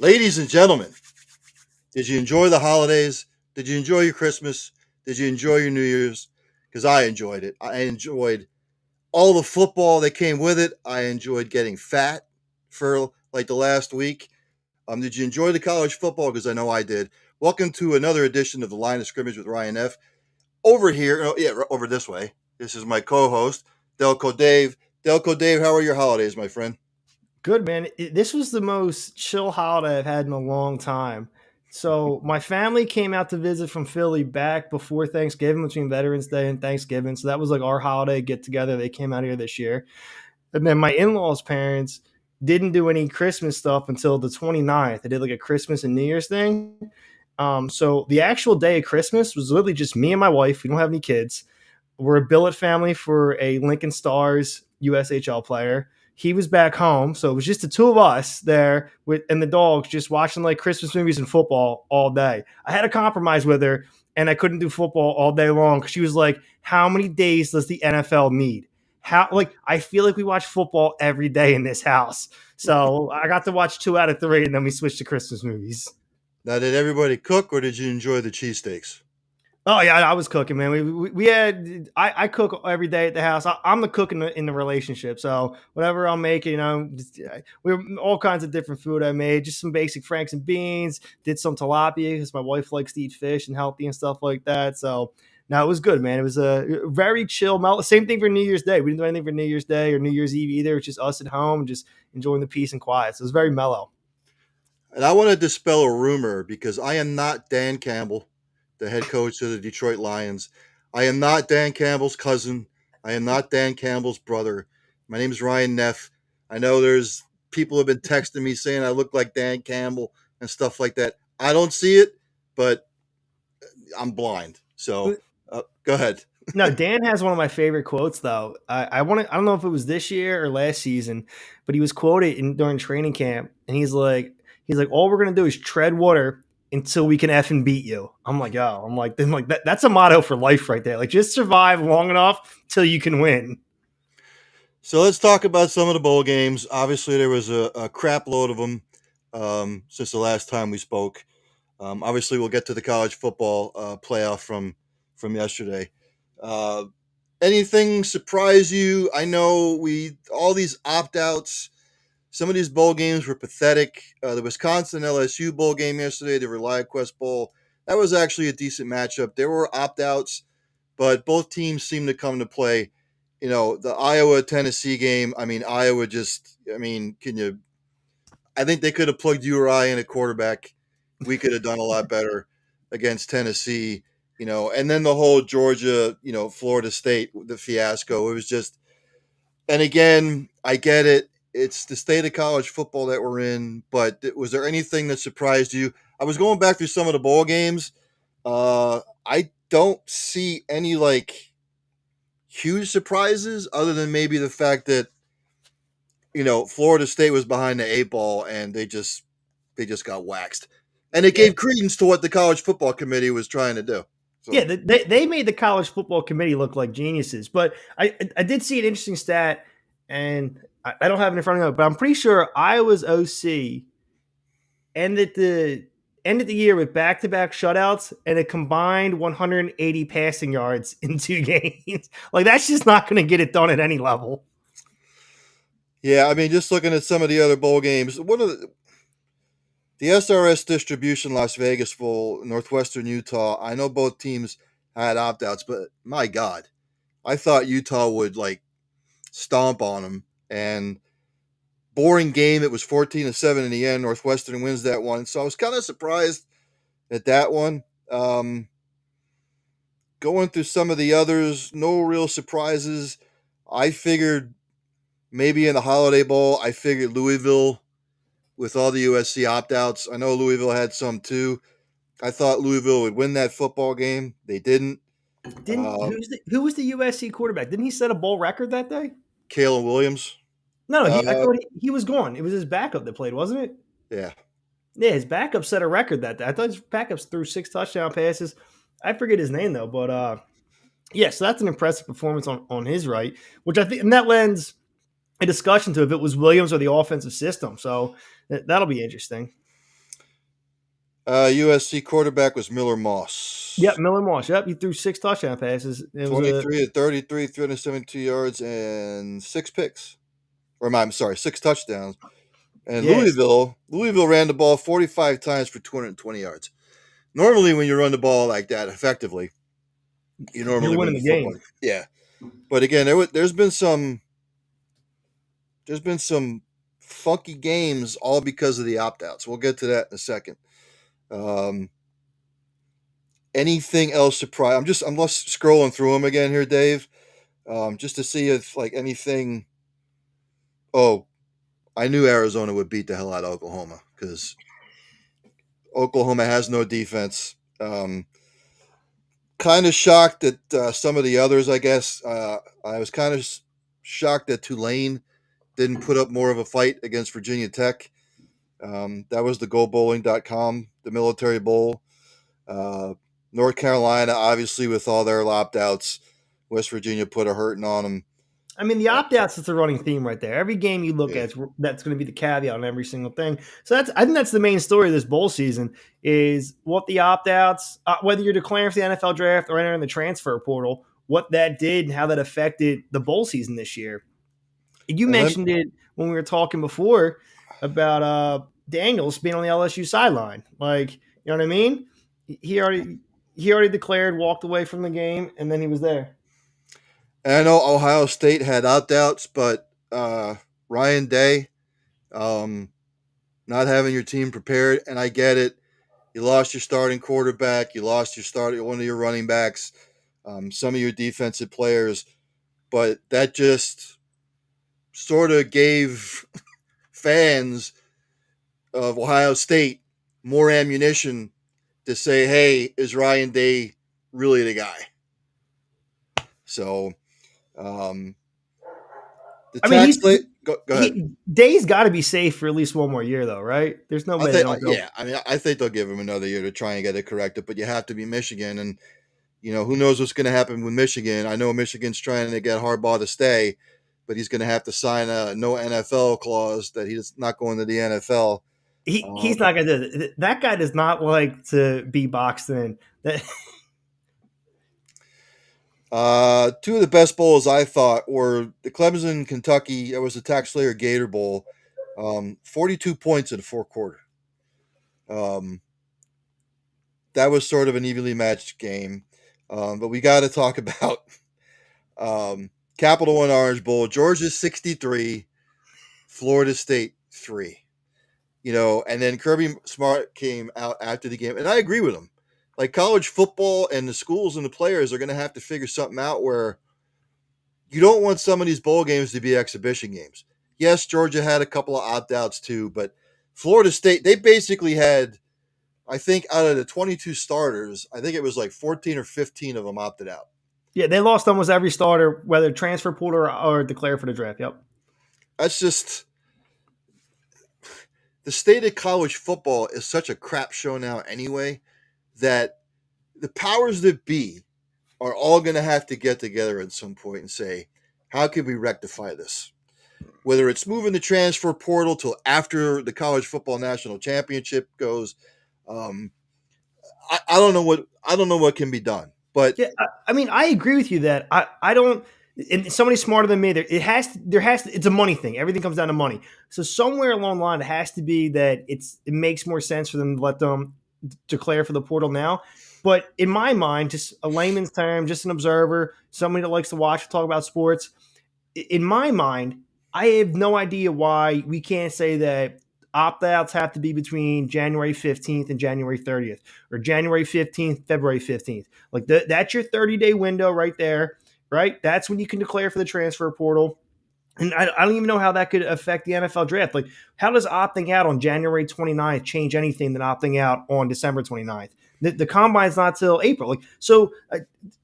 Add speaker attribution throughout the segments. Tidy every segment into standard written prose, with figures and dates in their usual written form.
Speaker 1: Ladies and gentlemen, did you enjoy the holidays? Did you enjoy your Christmas? Did you enjoy your New Year's? Because I enjoyed it. I enjoyed all the football that came with it. I enjoyed getting fat for like the last week. Did you enjoy the college football? Because I know I did. Welcome to another edition of the Line of Scrimmage with Ryan Neff. Over here, over this way. This is my co-host, Delco Dave. Delco Dave, how are your holidays, my friend?
Speaker 2: Good, man. This was the most chill holiday I've had in a long time. So my family came out to visit from Philly back before Thanksgiving, between Veterans Day and Thanksgiving. So that was like our holiday get together. They came out here this year. And then my in-laws' parents didn't do any Christmas stuff until the 29th. They did like a Christmas and New Year's thing. So the actual day of Christmas was literally just me and my wife. We don't have any kids. We're a billet family for a Lincoln Stars USHL player. He was back home, so it was just the two of us there with and the dogs just watching like Christmas movies and football all day. I had a compromise with her, and I couldn't do football all day long because she was like, "How many days does the NFL need?" How like I feel like we watch football every day in this house. So I got to watch 2 out of 3, and then we switched to Christmas movies.
Speaker 1: Now, did everybody cook or did you enjoy the cheesesteaks?
Speaker 2: Oh yeah, I was cooking, man. We had I cook every day at the house. I'm the cook in the relationship, so whatever I'm making, we all kinds of different food I made. Just some basic franks and beans. Did some tilapia because my wife likes to eat fish and healthy and stuff like that. So no, it was good, man. It was a very chill. Same thing for New Year's Day. We didn't do anything for New Year's Day or New Year's Eve either. It's just us at home, just enjoying the peace and quiet. So it was very mellow.
Speaker 1: And I want to dispel a rumor because I am not Dan Campbell, the head coach of the Detroit Lions. I am not Dan Campbell's cousin. I am not Dan Campbell's brother. My name is Ryan Neff. I know there's people have been texting me saying I look like Dan Campbell and stuff like that. I don't see it, but I'm blind. So go ahead.
Speaker 2: No, Dan has one of my favorite quotes though. I don't know if it was this year or last season, but he was quoted during training camp, and he's like, all we're gonna do is tread water until we can effing beat you. I'm like that's a motto for life right there. Like just survive long enough till you can win.
Speaker 1: So let's talk about some of the bowl games. Obviously, there was a crap load of them since the last time we spoke. Obviously, we'll get to the college football playoff from yesterday. Uh, Anything surprise you? I know we all these opt outs. Some of these bowl games were pathetic. The Wisconsin LSU bowl game yesterday, the ReliaQuest Bowl, that was actually a decent matchup. There were opt outs, but both teams seemed to come to play. You know, the Iowa Tennessee game. I mean, Iowa just. I mean, can you? I think they could have plugged URI in at quarterback. We could have done a lot better against Tennessee. You know, and then the whole Georgia, Florida State, the fiasco. It was just. And again, I get it. It's the state of college football that we're in. But was there anything that surprised you? I was going back through some of the bowl games. I don't see any like huge surprises other than maybe the fact that Florida State was behind the eight ball and they just got waxed, and it
Speaker 2: Yeah,
Speaker 1: gave credence to what the college football committee was trying to do.
Speaker 2: yeah.
Speaker 1: So
Speaker 2: They made the college football committee look like geniuses, but I did see an interesting stat, and I don't have it in front of me, but I'm pretty sure Iowa's OC ended the ended the year with back-to-back shutouts and a combined 180 passing yards in 2 games. Like that's just not going to get it done at any level.
Speaker 1: yeah, I mean, just looking at some of the other bowl games, what are the SRS distribution Las Vegas Bowl, Northwestern Utah? I know both teams had opt outs, but my God, I thought Utah would like stomp on them. And boring game. It was 14-7 in the end. Northwestern wins that one. So I was kind of surprised at that one. Going through some of the others, no real surprises. I figured maybe in the Holiday Bowl, I figured Louisville with all the USC opt outs. I know Louisville had some too. I thought Louisville would win that football game. They didn't.
Speaker 2: Didn't
Speaker 1: Um,
Speaker 2: who was the USC quarterback? Didn't he set a bowl record that day?
Speaker 1: Kalen Williams.
Speaker 2: No,
Speaker 1: Uh,
Speaker 2: I thought he was gone. It was his backup that played, wasn't it?
Speaker 1: yeah.
Speaker 2: Yeah, his backup set a record that day. I thought his backups threw 6 touchdown passes. I forget his name though, but yeah, so that's an impressive performance on his right, which I think, and that lends a discussion to if it was Williams or the offensive system. So that'll be interesting.
Speaker 1: USC quarterback was Miller
Speaker 2: Yep,
Speaker 1: Moss.
Speaker 2: Miller Moss. Yep, he threw 6 touchdown passes. It was a
Speaker 1: 23 to 33, 372 yards, and six picks. Or I'm sorry, six touchdowns. And
Speaker 2: yes.
Speaker 1: Louisville ran the ball 45 times for 220 yards. Normally, when you run the ball like that effectively, you
Speaker 2: You're
Speaker 1: normally win
Speaker 2: winning
Speaker 1: the
Speaker 2: the
Speaker 1: football.
Speaker 2: game.
Speaker 1: Yeah, but again, there's been some funky games all because of the opt outs. We'll get to that in a second. Um, anything else surprise? I'm just scrolling through them again here, Dave, just to see if like anything. Oh, I knew Arizona would beat the hell out of Oklahoma because Oklahoma has no defense. Kind of shocked at some of the others. I guess I was kind of shocked that Tulane didn't put up more of a fight against Virginia Tech. That was the GoBowling.com, the Military Bowl. Uh, North Carolina, obviously, with all their opt outs, West Virginia put a hurting on them.
Speaker 2: I mean, the opt outs is the running theme right there. Every game you look
Speaker 1: Yeah.
Speaker 2: at, that's going to be the caveat on every single thing. So I think that's the main story of this bowl season is what the opt outs, whether you're declaring for the NFL draft or entering the transfer portal, what that did and how that affected the bowl season this year. You
Speaker 1: And then
Speaker 2: mentioned it when we were talking before about Daniels being on the LSU sideline. Like, you know what I mean? He already he already declared, walked away from the game, and then he was there.
Speaker 1: I know Ohio State had opt outs, but Ryan Day, um, not having your team prepared, and I get it. You lost your starting quarterback, you lost one of your running backs, some of your defensive players, but that just sort of gave fans of Ohio State more ammunition to say, "Hey, is Ryan Day really the guy?" So, um, the
Speaker 2: I mean,
Speaker 1: tax late. Go ahead.
Speaker 2: Day's got to be safe for at least one more year, though, right? There's no
Speaker 1: I
Speaker 2: way they
Speaker 1: think,
Speaker 2: don't go.
Speaker 1: yeah. I mean, I think they'll give him another year to try and get it corrected. But you have to be Michigan, and who knows what's going to happen with Michigan. I know Michigan's trying to get Harbaugh to stay, but he's going to have to sign a no NFL clause that he's not going to the NFL.
Speaker 2: He's not going to do it. That guy does not like to be boxed in. That
Speaker 1: Two of the best bowls I thought were the Clemson, Kentucky. It was the Tax Slayer Gator Bowl. 42 points in the fourth quarter. Um, that was sort of an evenly matched game. But we got to talk about Capital One Orange Bowl. Georgia 63, Florida State 3. And then Kirby Smart came out after the game, and I agree with him. Like college football and the schools and the players are going to have to figure something out where you don't want some of these bowl games to be exhibition games. Yes, Georgia had a couple of opt outs too, but Florida State, they basically had, I think, out of the 22 starters, I think it was like 14 or 15 of them opted out.
Speaker 2: yeah, they lost almost every starter, whether transfer pool or declare for the draft. Yep.
Speaker 1: That's just the state of college football is such a crap show now anyway that the powers that be are all going to have to get together at some point and say, how can we rectify this? Whether it's moving the transfer portal till after the college football national championship goes, um, I don't know what can be done. But
Speaker 2: Yeah, I mean, I agree with you that I don't. And somebody smarter than me, it's a money thing. Everything comes down to money. So somewhere along the line, it has to be that it makes more sense for them to let them declare for the portal now. But in my mind, just a layman's term, just an observer, somebody that likes to watch, talk about sports. In my mind, I have no idea why we can't say that opt outs have to be between January 15th and January 30th or January 15th, February 15th. Like that's your 30-day window right there, right? That's when you can declare for the transfer portal. And I don't even know how that could affect the NFL draft. Like, how does opting out on January 29th change anything than opting out on December 29th? The combine's not till April. Like, so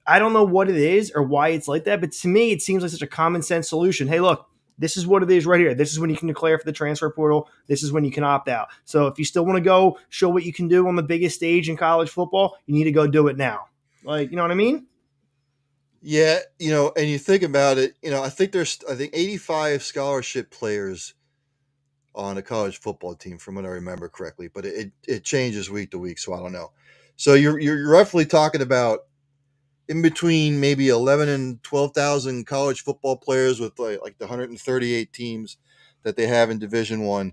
Speaker 2: I don't know what it is or why it's like that, but to me, it seems like such a common sense solution. Hey, look, this is what it is right here. This is when you can declare for the transfer portal. This is when you can opt out. So if you still want to go show what you can do on the biggest stage in college football, you need to go do it now. Like, you know what I mean?
Speaker 1: yeah, and you think about it, I think 85 scholarship players on a college football team, from what I remember correctly. But it changes week to week, so I don't know. So you're roughly talking about in between maybe 11 and 12,000 college football players with like the 138 teams that they have in Division One.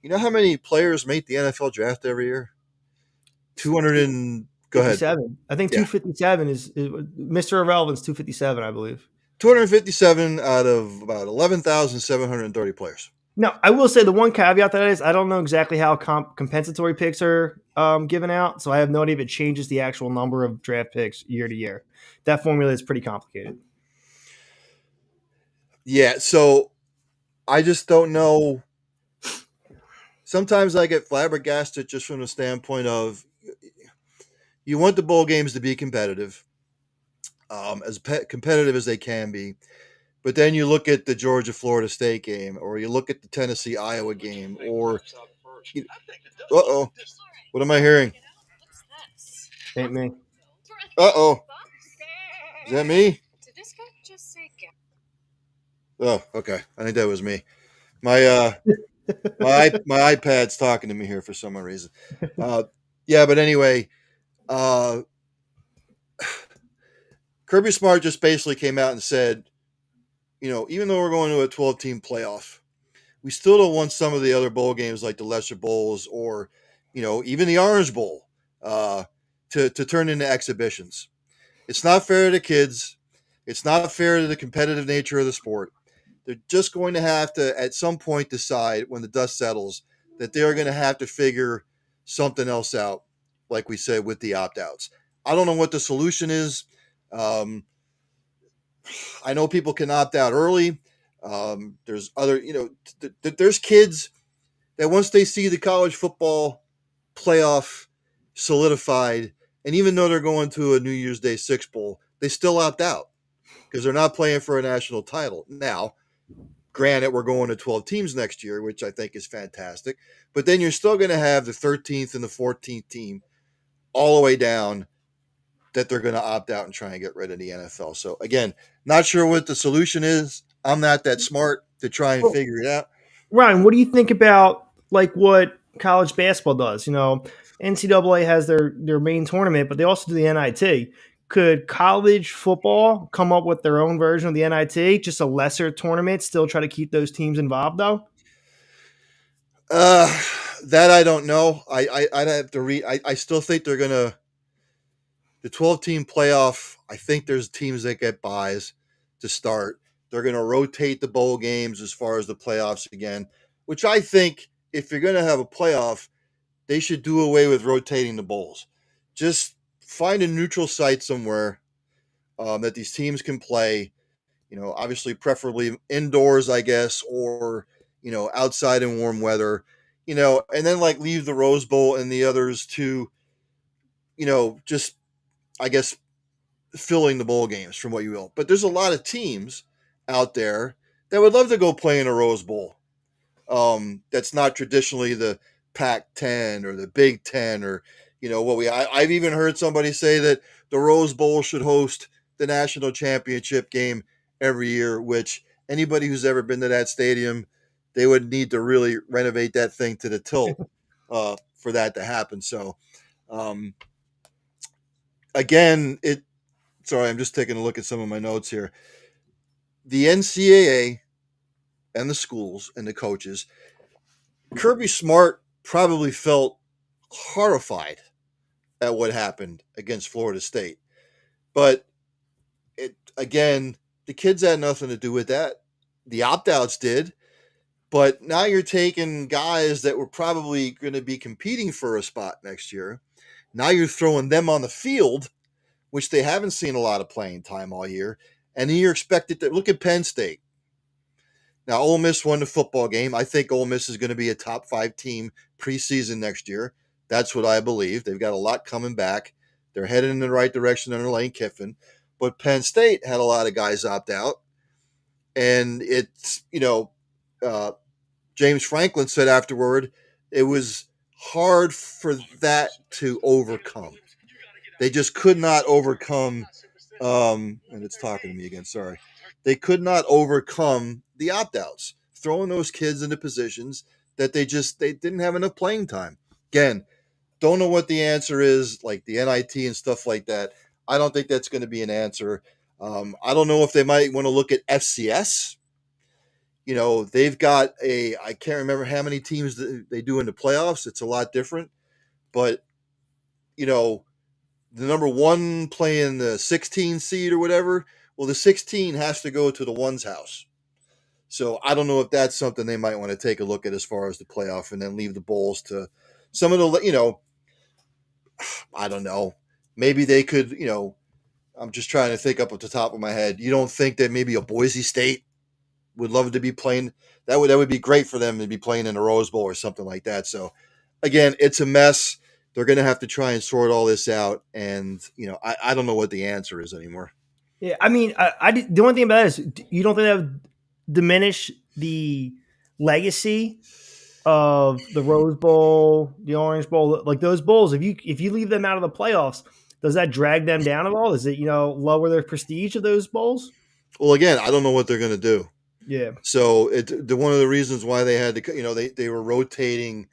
Speaker 1: You know how many players make the NFL draft every year? 200 and go ahead.
Speaker 2: 57. I think
Speaker 1: Yeah.
Speaker 2: 257 is Mr. Irrelevant's 257, I believe.
Speaker 1: 257 out of about 11,730 players.
Speaker 2: Now, I will say the one caveat to that is I don't know exactly how compensatory picks are given out, so I have no idea if it changes the actual number of draft picks year to year. That formula is pretty complicated.
Speaker 1: Yeah, so I just don't know. Sometimes I get flabbergasted just from the standpoint of you want the bowl games to be competitive, competitive as they can be. But then you look at the Georgia Florida State game, or you look at the Tennessee Iowa game, or what am I hearing?
Speaker 2: Ain't me.
Speaker 1: Is that me? Oh, okay. I think that was me. My my iPad's talking to me here for some reason. Yeah, but anyway, uh, Kirby Smart just basically came out and said, even though we're going to a 12-team playoff, we still don't want some of the other bowl games like the lesser bowls or, even the Orange Bowl to turn into exhibitions. It's not fair to the kids. It's not fair to the competitive nature of the sport. They're just going to have to, at some point, decide when the dust settles that they are going to have to figure something else out, like we said, with the opt outs. I don't know what the solution is. Um, I know people can opt out early. There's other, there's kids that once they see the college football playoff solidified, and even though they're going to a New Year's Day Six Bowl, they still opt out because they're not playing for a national title. Now, granted, we're going to 12 teams next year, which I think is fantastic, but then you're still going to have the 13th and the 14th team all the way down that they're going to opt out and try and get rid of the NFL. So again, not sure what the solution is. I'm not that smart to try and
Speaker 2: Well,
Speaker 1: figure it out.
Speaker 2: Ryan, what do you think about like what college basketball does? NCAA has their main tournament, but they also do the NIT. Could college football come up with their own version of the NIT, just a lesser tournament, still try to keep those teams involved though?
Speaker 1: Uh, that I don't know. I'd have to read. I still think they're gonna the 12-team playoff. I think there's teams that get buys to start. They're gonna rotate the bowl games as far as the playoffs again, which I think if you're gonna have a playoff, they should do away with rotating the bowls. Just find a neutral site somewhere that these teams can play. Obviously, preferably indoors, I guess, or outside in warm weather. And then like leave the Rose Bowl and the others to, just I guess filling the bowl games from what you will. But there's a lot of teams out there that would love to go play in a Rose Bowl. That's not traditionally the Pac-10 or the Big Ten or I've even heard somebody say that the Rose Bowl should host the national championship game every year. Which anybody who's ever been to that stadium, they would need to really renovate that thing to the tilt for that to happen. So um, again, it. Sorry, I'm just taking a look at some of my notes here. The NCAA and the schools and the coaches, Kirby Smart probably felt horrified at what happened against Florida State. But the kids had nothing to do with that. The opt outs did. But now you're taking guys that were probably going to be competing for a spot next year. Now you're throwing them on the field, which they haven't seen a lot of playing time all year. And then you're expected to look at Penn State. Now, Ole Miss won the football game. I think Ole Miss is going to be a top 5 team preseason next year. That's what I believe. They've got a lot coming back. They're headed in the right direction under Lane Kiffin. But Penn State had a lot of guys opt out. And it's, James Franklin said afterward, it was hard for that to overcome. They just could not overcome, and it's talking to me again, sorry. They could not overcome the opt outs. throwing those kids into positions that they didn't have enough playing time. Again, don't know what the answer is, like the NIT and stuff like that. I don't think that's going to be an answer. I don't know if they might want to look at FCS. They've got I can't remember how many teams they do in the playoffs. It's a lot different, but you know, the number one playing the 16 seed or whatever. Well, the 16 has to go to the one's house. So I don't know if that's something they might want to take a look at as far as the playoff, and then leave the bowls to some of the, I don't know. Maybe they could, I'm just trying to think up at the top of my head. You don't think that maybe a Boise State would love to be playing? That would be great for them to be playing in a Rose Bowl or something like that. So again, it's a mess. They're going to have to try and sort all this out, and I don't know what the answer is anymore.
Speaker 2: Yeah, I mean, the only thing about it is, you don't think that would diminish the legacy of the Rose Bowl, the Orange Bowl, like those bowls? If you leave them out of the playoffs, does that drag them down at all? Does it lower their prestige of those bowls?
Speaker 1: Well, again, I don't know what they're going to do.
Speaker 2: Yeah.
Speaker 1: So one of the reasons why they had to, they were rotating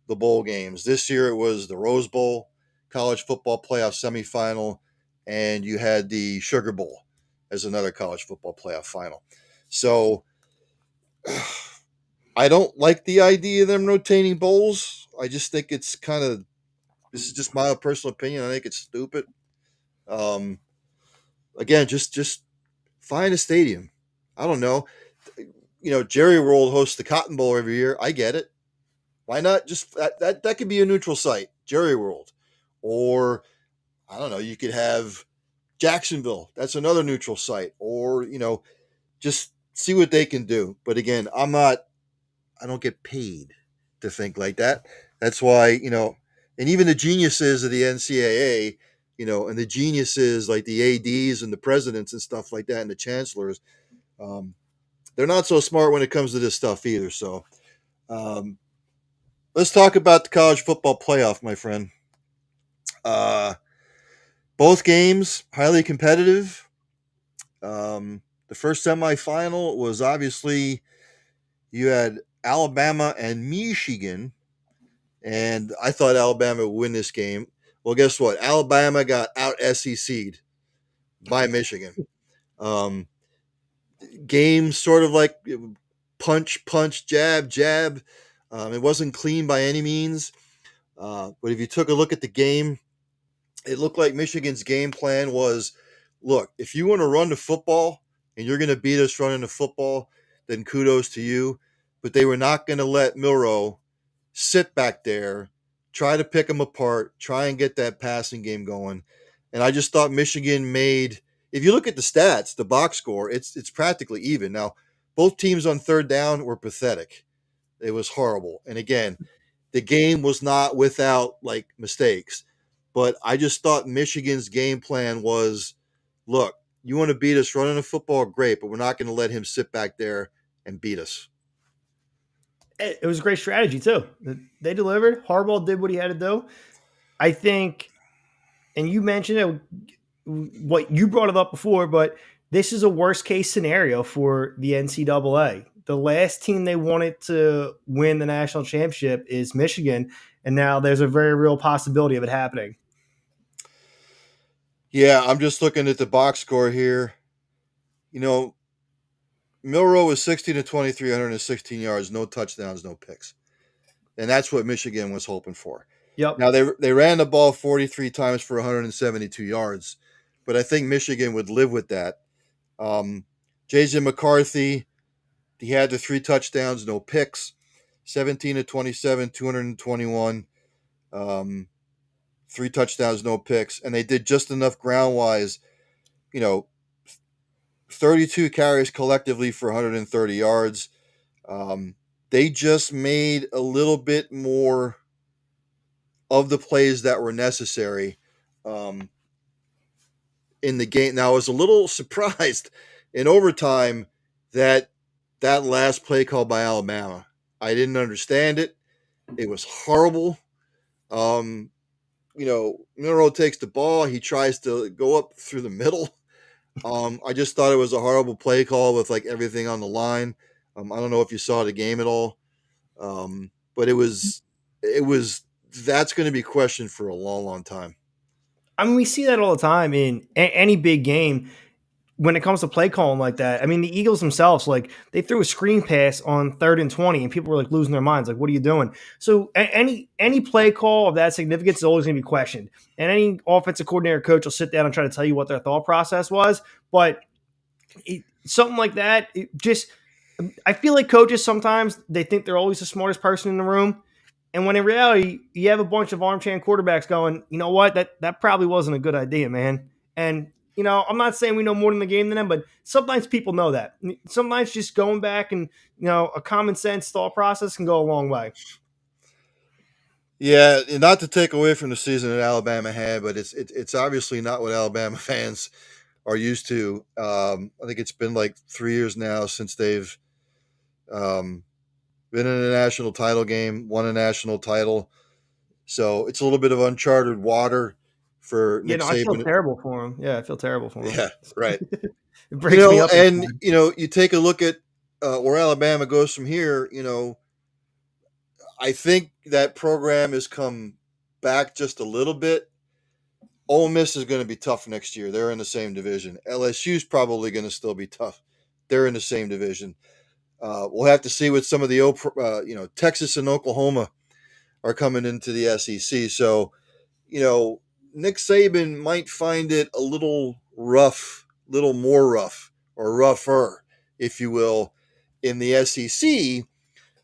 Speaker 1: the bowl games. This year it was the Rose Bowl, college football playoff semifinal, and you had the Sugar Bowl as another college football playoff final. So I don't like the idea of them rotating bowls. I just think it's kind of, this is just my personal opinion. I think it's stupid. Um, Again, just find a stadium. I don't know. Jerry World hosts the Cotton Bowl every year. I get it. Why not just that could be a neutral site, Jerry World, or I don't know. You could have Jacksonville. That's another neutral site, or just see what they can do. But again, I'm not. I don't get paid to think like that. That's why and even the geniuses of the NCAA, and the geniuses like the ads and the presidents and stuff like that, and the chancellors, um, they're not so smart when it comes to this stuff either. So um, let's talk about the college football playoff, my friend. Uh, both games highly competitive. The first semifinal was obviously you had Alabama and Michigan, and I thought Alabama would win this game. Well, guess what? Alabama got out SEC'd by Michigan. Um, Game sort of like punch, punch, jab, jab. It wasn't clean by any means. But if you took a look at the game, it looked like Michigan's game plan was, look, if you want to run the football and you're going to beat us running the football, then kudos to you. But they were not going to let Milroe sit back there, try to pick them apart, try and get that passing game going. And I just thought Michigan made, if you look at the stats, the box score, it's practically even. Now, both teams on third down were pathetic. It was horrible. And again, the game was not without like mistakes. But I just thought Michigan's game plan was, look, you want to beat us running the football, great, but we're not going to let him sit back there and beat us.
Speaker 2: It was a great strategy too. They delivered. Harbaugh did what he had to do. I think, and you mentioned it, what you brought it up before, but this is a worst case scenario for the NCAA. The last team they wanted to win the national championship is Michigan, and now there's a very real possibility of it happening.
Speaker 1: Yeah, I'm just looking at the box score here. Milroe was 16 to 23, 116 yards, no touchdowns, no picks. And that's what Michigan was hoping for.
Speaker 2: Yep.
Speaker 1: Now, they ran the ball 43 times for 172 yards, but I think Michigan would live with that. J.J. McCarthy, he had the 3 touchdowns, no picks, 17 to 27, 221, 3 touchdowns, no picks. And they did just enough ground-wise, 32 carries collectively for 130 yards. They just made a little bit more of the plays that were necessary in the game. Now, I was a little surprised in overtime that last play call by Alabama. I didn't understand it. It was horrible. Milroe takes the ball. He tries to go up through the middle. I just thought it was a horrible play call with like everything on the line. I don't know if you saw the game at all, but it was that's going to be questioned for a long, long time.
Speaker 2: I mean, we see that all the time in any big game when it comes to play calling like that. I mean, the Eagles themselves, like they threw a screen pass on 3rd and 20, and people were like losing their minds, like, "What are you doing?" So any play call of that significance is always going to be questioned, and any offensive coordinator coach will sit down and try to tell you what their thought process was. But something like that, it just I feel like coaches sometimes they think they're always the smartest person in the room, and when in reality, you have a bunch of armchair quarterbacks going, you know what, that probably wasn't a good idea, man. And I'm not saying we know more than the game than them, but sometimes people know that. Sometimes just going back and a common sense thought process can go a long way.
Speaker 1: Yeah, and not to take away from the season that Alabama had, but it's obviously not what Alabama fans are used to. I think it's been like 3 years now since they've um, been in a national title game, won a national title. So it's a little bit of uncharted water for Nick
Speaker 2: I feel
Speaker 1: Saban.
Speaker 2: terrible for him. Yeah, I feel terrible for him.
Speaker 1: Yeah, right.
Speaker 2: It breaks me up inside.
Speaker 1: You take a look at where Alabama goes from here. I think that program has come back just a little bit. Ole Miss is going to be tough next year. They're in the same division. LSU's probably going to still be tough. They're in the same division. We'll have to see what some of the Texas and Oklahoma are coming into the SEC. So, you know, Nick Saban might find it a little rough, little more rough or rougher, if you will, in the SEC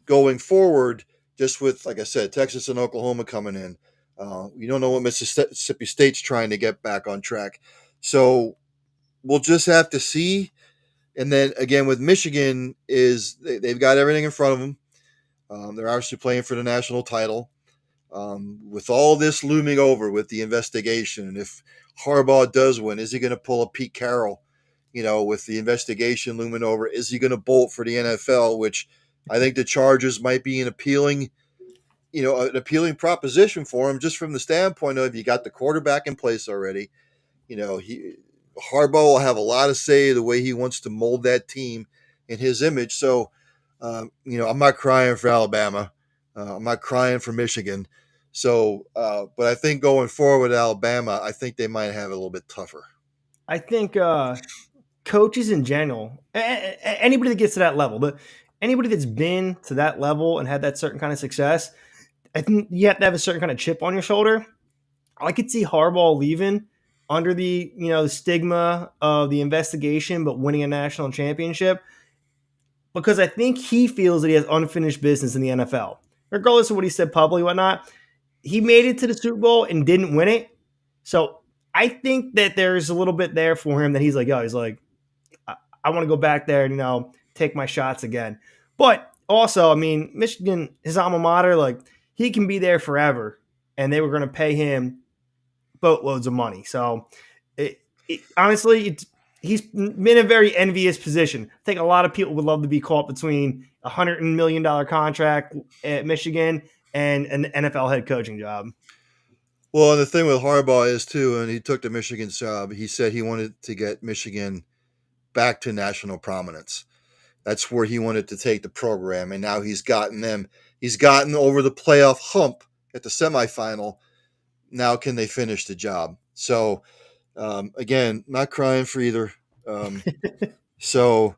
Speaker 1: going forward, just with, like I said, Texas and Oklahoma coming in. You don't know what Mississippi State's trying to get back on track. So we'll just have to see. And then again, with Michigan, they've got everything in front of them. They're obviously playing for the national title. With all this looming over with the investigation, and if Harbaugh does win, is he going to pull a Pete Carroll? With the investigation looming over, is he going to bolt for the NFL? Which I think the Chargers might be an appealing proposition for him, just from the standpoint of you got the quarterback in place already. Harbaugh will have a lot of say the way he wants to mold that team in his image. So, I'm not crying for Alabama. I'm not crying for Michigan. So, but I think going forward with Alabama, I think they might have it a little bit tougher.
Speaker 2: I think coaches in general, anybody that gets to that level, anybody that's been to that level and had that certain kind of success, I think you have to have a certain kind of chip on your shoulder. I could see Harbaugh leaving under the stigma of the investigation, but winning a national championship, because I think he feels that he has unfinished business in the NFL, regardless of what he said publicly, whatnot. He made it to the Super Bowl and didn't win it, so I think that there's a little bit there for him that he's like, I want to go back there and take my shots again. But also, I mean, Michigan, his alma mater, like he can be there forever, and they were going to pay him boatloads of money. So, honestly, he's been in a very envious position. I think a lot of people would love to be caught between $100 million contract at Michigan and an NFL head coaching job.
Speaker 1: Well, and the thing with Harbaugh is too, and he took the Michigan job. He said he wanted to get Michigan back to national prominence. That's where he wanted to take the program, and now he's gotten them. He's gotten over the playoff hump at the semifinal. Now, can they finish the job? So, again, not crying for either. Um, so,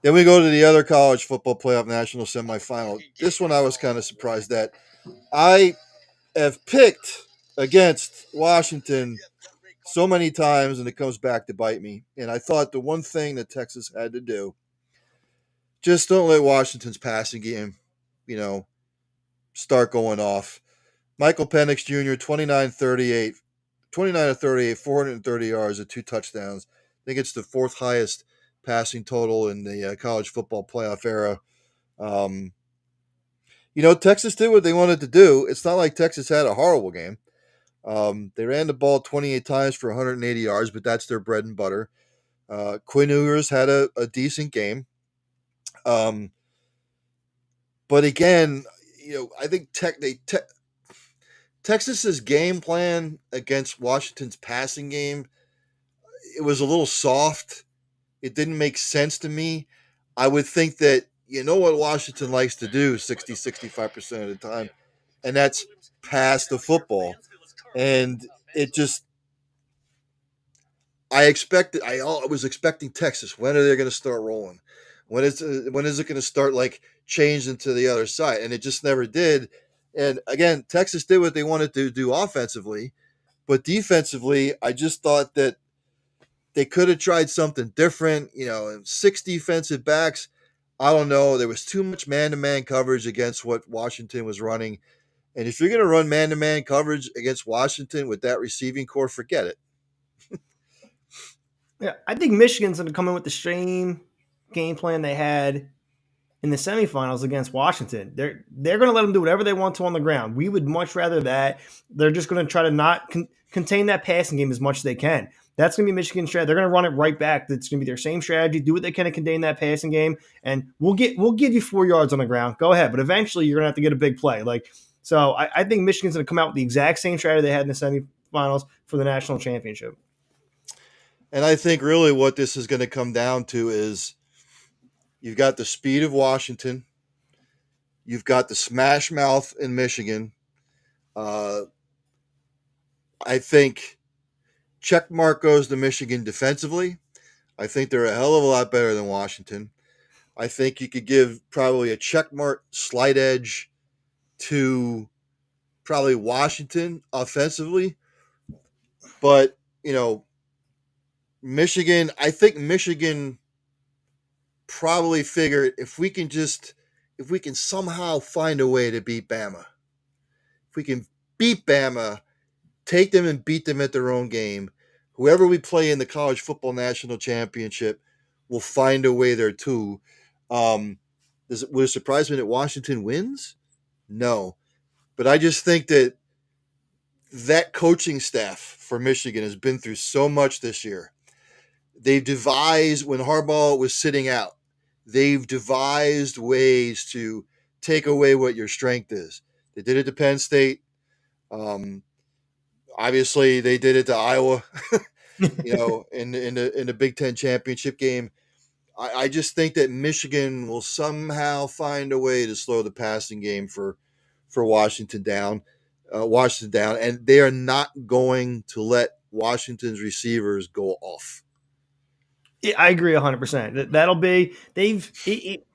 Speaker 1: then we go to the other college football playoff national semifinal. This one I was kind of surprised at. I have picked against Washington so many times, and it comes back to bite me. And I thought the one thing that Texas had to do, just don't let Washington's passing game, you know, start going off. Michael Penix Jr., 29 of 38, 430 yards and two touchdowns. I think it's the fourth highest passing total in the college football playoff era. Um, Texas did what they wanted to do. It's not like Texas had a horrible game. They ran the ball 28 times for 180 yards, but that's their bread and butter. Quinn Ewers had a decent game. Um, but again, I think Texas's game plan against Washington's passing game, it was a little soft. It didn't make sense to me. I would think that you know what Washington likes to do 65% of the time, and that's pass the football. And it just, I was expecting Texas. When are they going to start rolling? When is it going to start like changing to the other side? And it just never did. And again, Texas did what they wanted to do offensively, but defensively, I just thought that they could have tried something different. Six defensive backs. I don't know. There was too much man-to-man coverage against what Washington was running. And if you're going to run man-to-man coverage against Washington with that receiving core, forget it.
Speaker 2: Yeah, I think Michigan's going to come in with the same game plan they had in the semifinals against Washington. They're going to let them do whatever they want to on the ground. We would much rather that. They're just going to try to not contain that passing game as much as they can. That's going to be Michigan's strategy. They're going to run it right back. That's going to be their same strategy. Do what they can to contain that passing game, and we'll give you 4 yards on the ground. Go ahead, but eventually you're going to have to get a big play. So, I think Michigan's going to come out with the exact same strategy they had in the semifinals for the national championship.
Speaker 1: And I think really what this is going to come down to is you've got the speed of Washington, you've got the smash mouth in Michigan. I think check mark goes to Michigan defensively. I think they're a hell of a lot better than Washington. I think you could give probably a check mark slight edge to probably Washington offensively. But, Michigan, I think Michigan probably figured if we can somehow find a way to beat Bama, if we can beat Bama, take them and beat them at their own game, whoever we play in the college football national championship will find a way there too. Would it surprise me that Washington wins? No. But I just think that coaching staff for Michigan has been through so much this year. They've devised, when Harbaugh was sitting out, they've devised ways to take away what your strength is. They did it to Penn State. Obviously, they did it to Iowa. In the Big Ten championship game. I just think that Michigan will somehow find a way to slow the passing game for Washington down, and they are not going to let Washington's receivers go off.
Speaker 2: I agree 100%. That'll be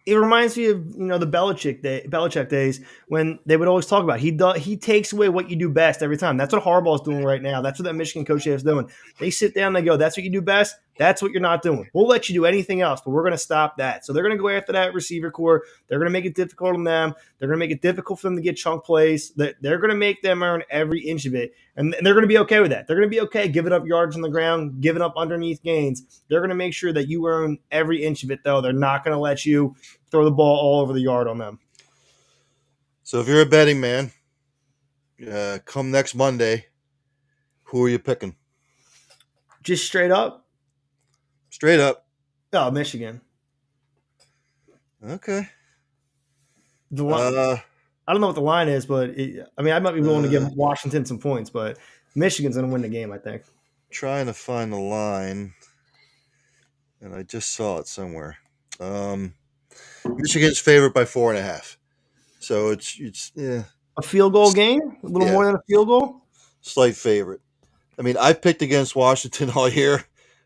Speaker 2: it reminds me of the Belichick days when they would always talk about he takes away what you do best every time. That's what Harbaugh's doing right now. That's what that Michigan coach is doing. They sit down, they go, "That's what you do best. That's what you're not doing. We'll let you do anything else, but we're going to stop that." So they're going to go after that receiver core. They're going to make it difficult on them. They're going to make it difficult for them to get chunk plays. They're going to make them earn every inch of it, and they're going to be okay with that. They're going to be okay giving up yards on the ground, giving up underneath gains. They're going to make sure that you earn every inch of it, though. They're not going to let you throw the ball all over the yard on them.
Speaker 1: So if you're a betting man, come next Monday, who are you picking?
Speaker 2: Just straight up?
Speaker 1: Straight up.
Speaker 2: Oh, Michigan.
Speaker 1: Okay.
Speaker 2: I don't know what the line is, but I might be willing to give Washington some points, but Michigan's going to win the game, I think.
Speaker 1: Trying to find the line, and I just saw it somewhere. Michigan's favored by 4.5. So it's
Speaker 2: a field goal game, a little more than a field goal.
Speaker 1: Slight favorite. I mean, I've picked against Washington all year,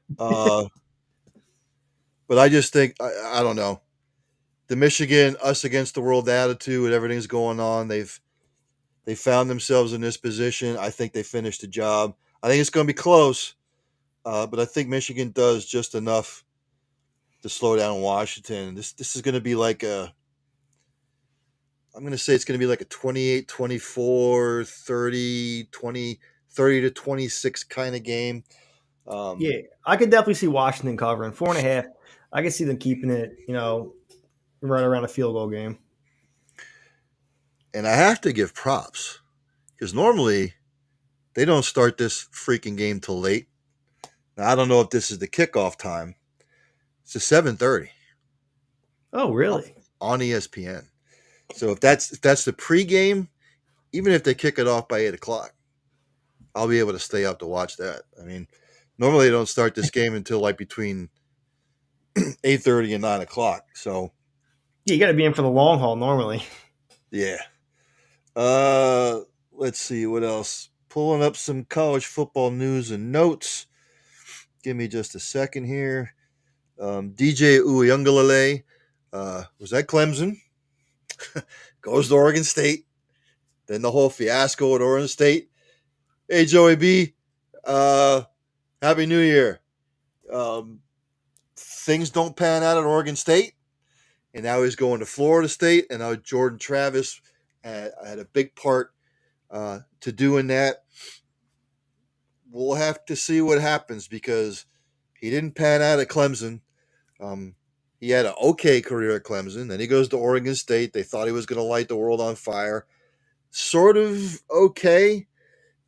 Speaker 1: but I just think I don't know. The Michigan us against the world attitude, everything's going on. They found themselves in this position. I think they finished the job. I think it's going to be close, but I think Michigan does just enough to slow down Washington. This is going to be like I'm going to say it's going to be like a 28-24, 30 to 26 kind of game.
Speaker 2: Yeah, I could definitely see Washington covering 4.5. I could see them keeping it, right around a field goal game.
Speaker 1: And I have to give props because normally they don't start this freaking game till late. Now, I don't know if this is the kickoff time. It's a 7:30.
Speaker 2: Oh, really?
Speaker 1: On ESPN. So if that's the pregame, even if they kick it off by 8:00, I'll be able to stay up to watch that. I mean, normally they don't start this game until like between 8:30 and 9:00. So
Speaker 2: Yeah, you got to be in for the long haul normally.
Speaker 1: Yeah. Uh, let's see what else. Pulling up some college football news and notes. Give me just a second here. DJ Uyunglele was at Clemson, goes to Oregon State. Then the whole fiasco at Oregon State. Hey, Joey B, uh, Happy New Year. Um, Things don't pan out at Oregon State, and now he's going to Florida State, and now Jordan Travis had a big part to doing that. We'll have to see what happens because he didn't pan out at Clemson. Um, he had an okay career at Clemson. Then he goes to Oregon State. They thought he was going to light the world on fire. Sort of okay.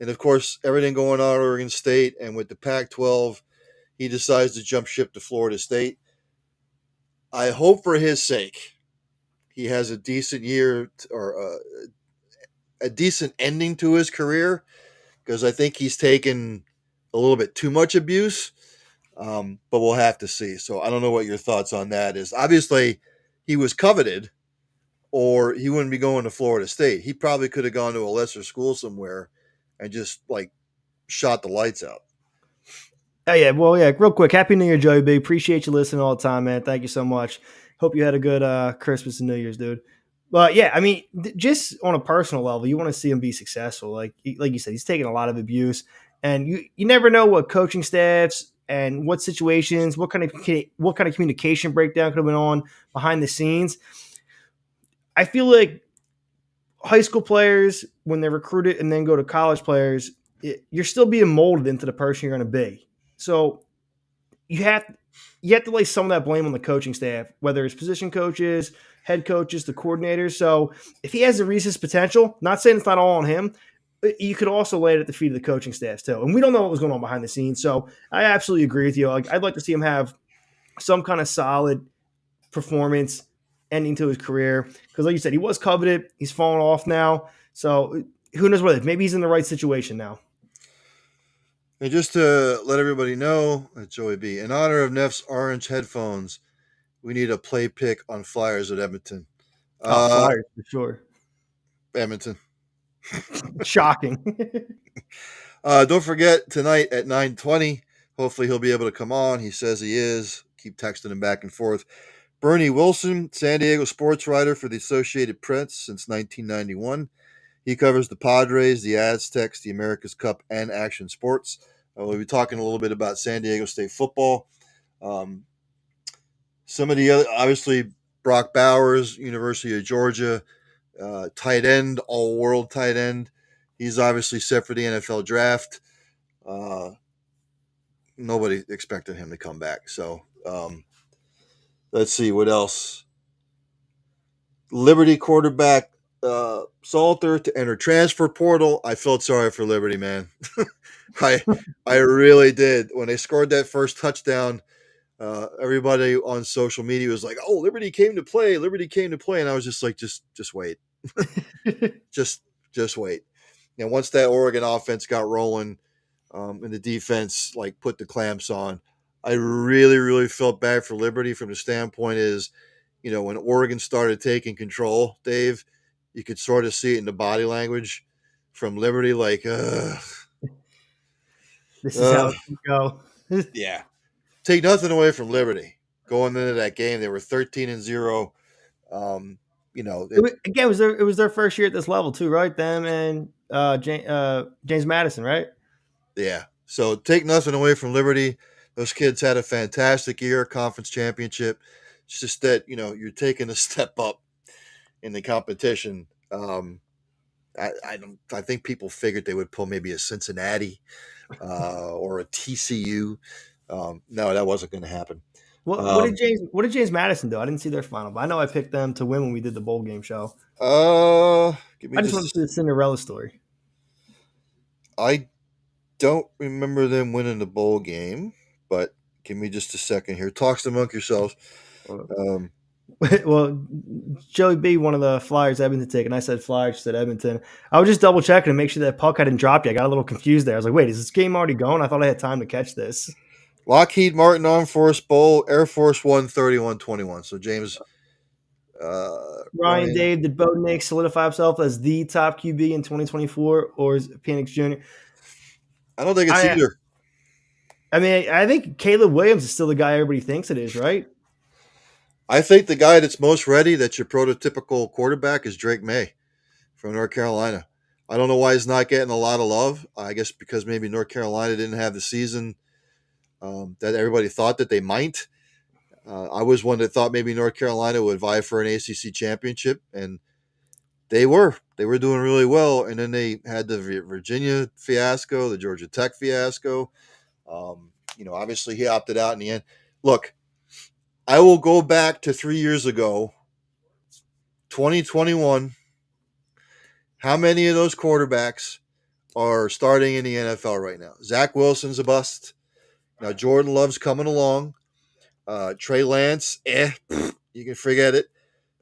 Speaker 1: And of course, everything going on at Oregon State and with the Pac 12, he decides to jump ship to Florida State. I hope for his sake he has a decent year or a decent ending to his career because I think he's taken a little bit too much abuse. But we'll have to see. So I don't know what your thoughts on that is. Obviously, he was coveted, or he wouldn't be going to Florida State. He probably could have gone to a lesser school somewhere and just like shot the lights out.
Speaker 2: Oh yeah, well yeah. Real quick, Happy New Year, Joey B. Appreciate you listening all the time, man. Thank you so much. Hope you had a good Christmas and New Year's, dude. But yeah, I mean, just on a personal level, you want to see him be successful. Like you said, he's taking a lot of abuse, and you never know what coaching staffs and what situations, what kind of communication breakdown could have been on behind the scenes. I feel like high school players, when they're recruited and then go to college players, you're still being molded into the person you're going to be. So you have you have to lay some of that blame on the coaching staff, whether it's position coaches, head coaches, the coordinators. So if he has the Reese's potential, not saying it's not all on him, but you could also lay it at the feet of the coaching staff too. And we don't know what was going on behind the scenes. So I absolutely agree with you. Like, I'd like to see him have some kind of solid performance ending to his career because, like you said, he was coveted. He's fallen off now. So who knows what? Maybe he's in the right situation now.
Speaker 1: And just to let everybody know, Joey B, in honor of Neff's orange headphones, we need a play pick on Flyers at Edmonton.
Speaker 2: Oh,
Speaker 1: Uh,
Speaker 2: Flyers for sure.
Speaker 1: Edmonton.
Speaker 2: Shocking.
Speaker 1: Don't forget tonight at 9:20. Hopefully he'll be able to come on. He says he is. Keep texting him back and forth. Bernie Wilson, San Diego sports writer for the Associated Press since 1991. He covers the Padres, the Aztecs, the America's Cup, and action sports. We'll be talking a little bit about San Diego State football. Um, some of the other, obviously, Brock Bowers, University of Georgia, tight end, all world tight end. He's obviously set for the NFL draft. Uh, Nobody expected him to come back. So let's see what else. Liberty quarterback Salter to enter transfer portal. I felt sorry for Liberty, man. I I really did. When they scored that first touchdown, everybody on social media was like, "Oh, Liberty came to play. Liberty came to play," and I was just like, "Just wait, just wait." And once that Oregon offense got rolling, and the defense like put the clamps on, I really felt bad for Liberty from the standpoint is, when Oregon started taking control, Dave, you could sort of see it in the body language from Liberty, like,
Speaker 2: This is how
Speaker 1: uh,
Speaker 2: it should go.
Speaker 1: yeah. Take nothing away from Liberty. Going into that game, they were 13-0. Um, you know, it,
Speaker 2: Again, it was their first year at this level too, right? Them and James Madison, right?
Speaker 1: yeah. So take nothing away from Liberty. Those kids had a fantastic year, conference championship. It's just that you're taking a step up in the competition. I don't. I think people figured they would pull maybe a Cincinnati or a TCU. No, that wasn't going to happen.
Speaker 2: What did
Speaker 1: Um,
Speaker 2: James Madison do? I didn't see their final, but I know I picked them to win when we did the bowl game show.
Speaker 1: Give me
Speaker 2: I just wanted to see the Cinderella story.
Speaker 1: I don't remember them winning the bowl game, but give me just a second here. Talks among yourselves. Um,
Speaker 2: Well, Joey B, one of the Flyers Edmonton take, and I said Flyers, said Edmonton. I was just double checking to make sure that puck hadn't dropped yet. I got a little confused there. I was like, wait, is this game already going? I thought I had time to catch this.
Speaker 1: Lockheed Martin Armed Force Bowl, Air Force One 31-21. So James
Speaker 2: Ryan,
Speaker 1: Ryan,
Speaker 2: Dave, did Bo Nix solidify himself as the top QB in 2024, or is it Penix Jr.?
Speaker 1: I don't think it's
Speaker 2: I
Speaker 1: either.
Speaker 2: I mean, I think Caleb Williams is still the guy everybody thinks it is, right?
Speaker 1: I think the guy that's most ready, that's your prototypical quarterback, is Drake May from North Carolina. I don't know why he's not getting a lot of love. I guess because maybe North Carolina didn't have the season that everybody thought that they might. I was one that thought maybe North Carolina would vie for an ACC championship, and they were. They were doing really well, and then they had the Virginia fiasco, the Georgia Tech fiasco. Obviously he opted out in the end. Look, I will go back to 3 years ago, 2021. How many of those quarterbacks are starting in the NFL right now? Zach Wilson's a bust. Now Jordan Love's coming along. Trey Lance, you can forget it.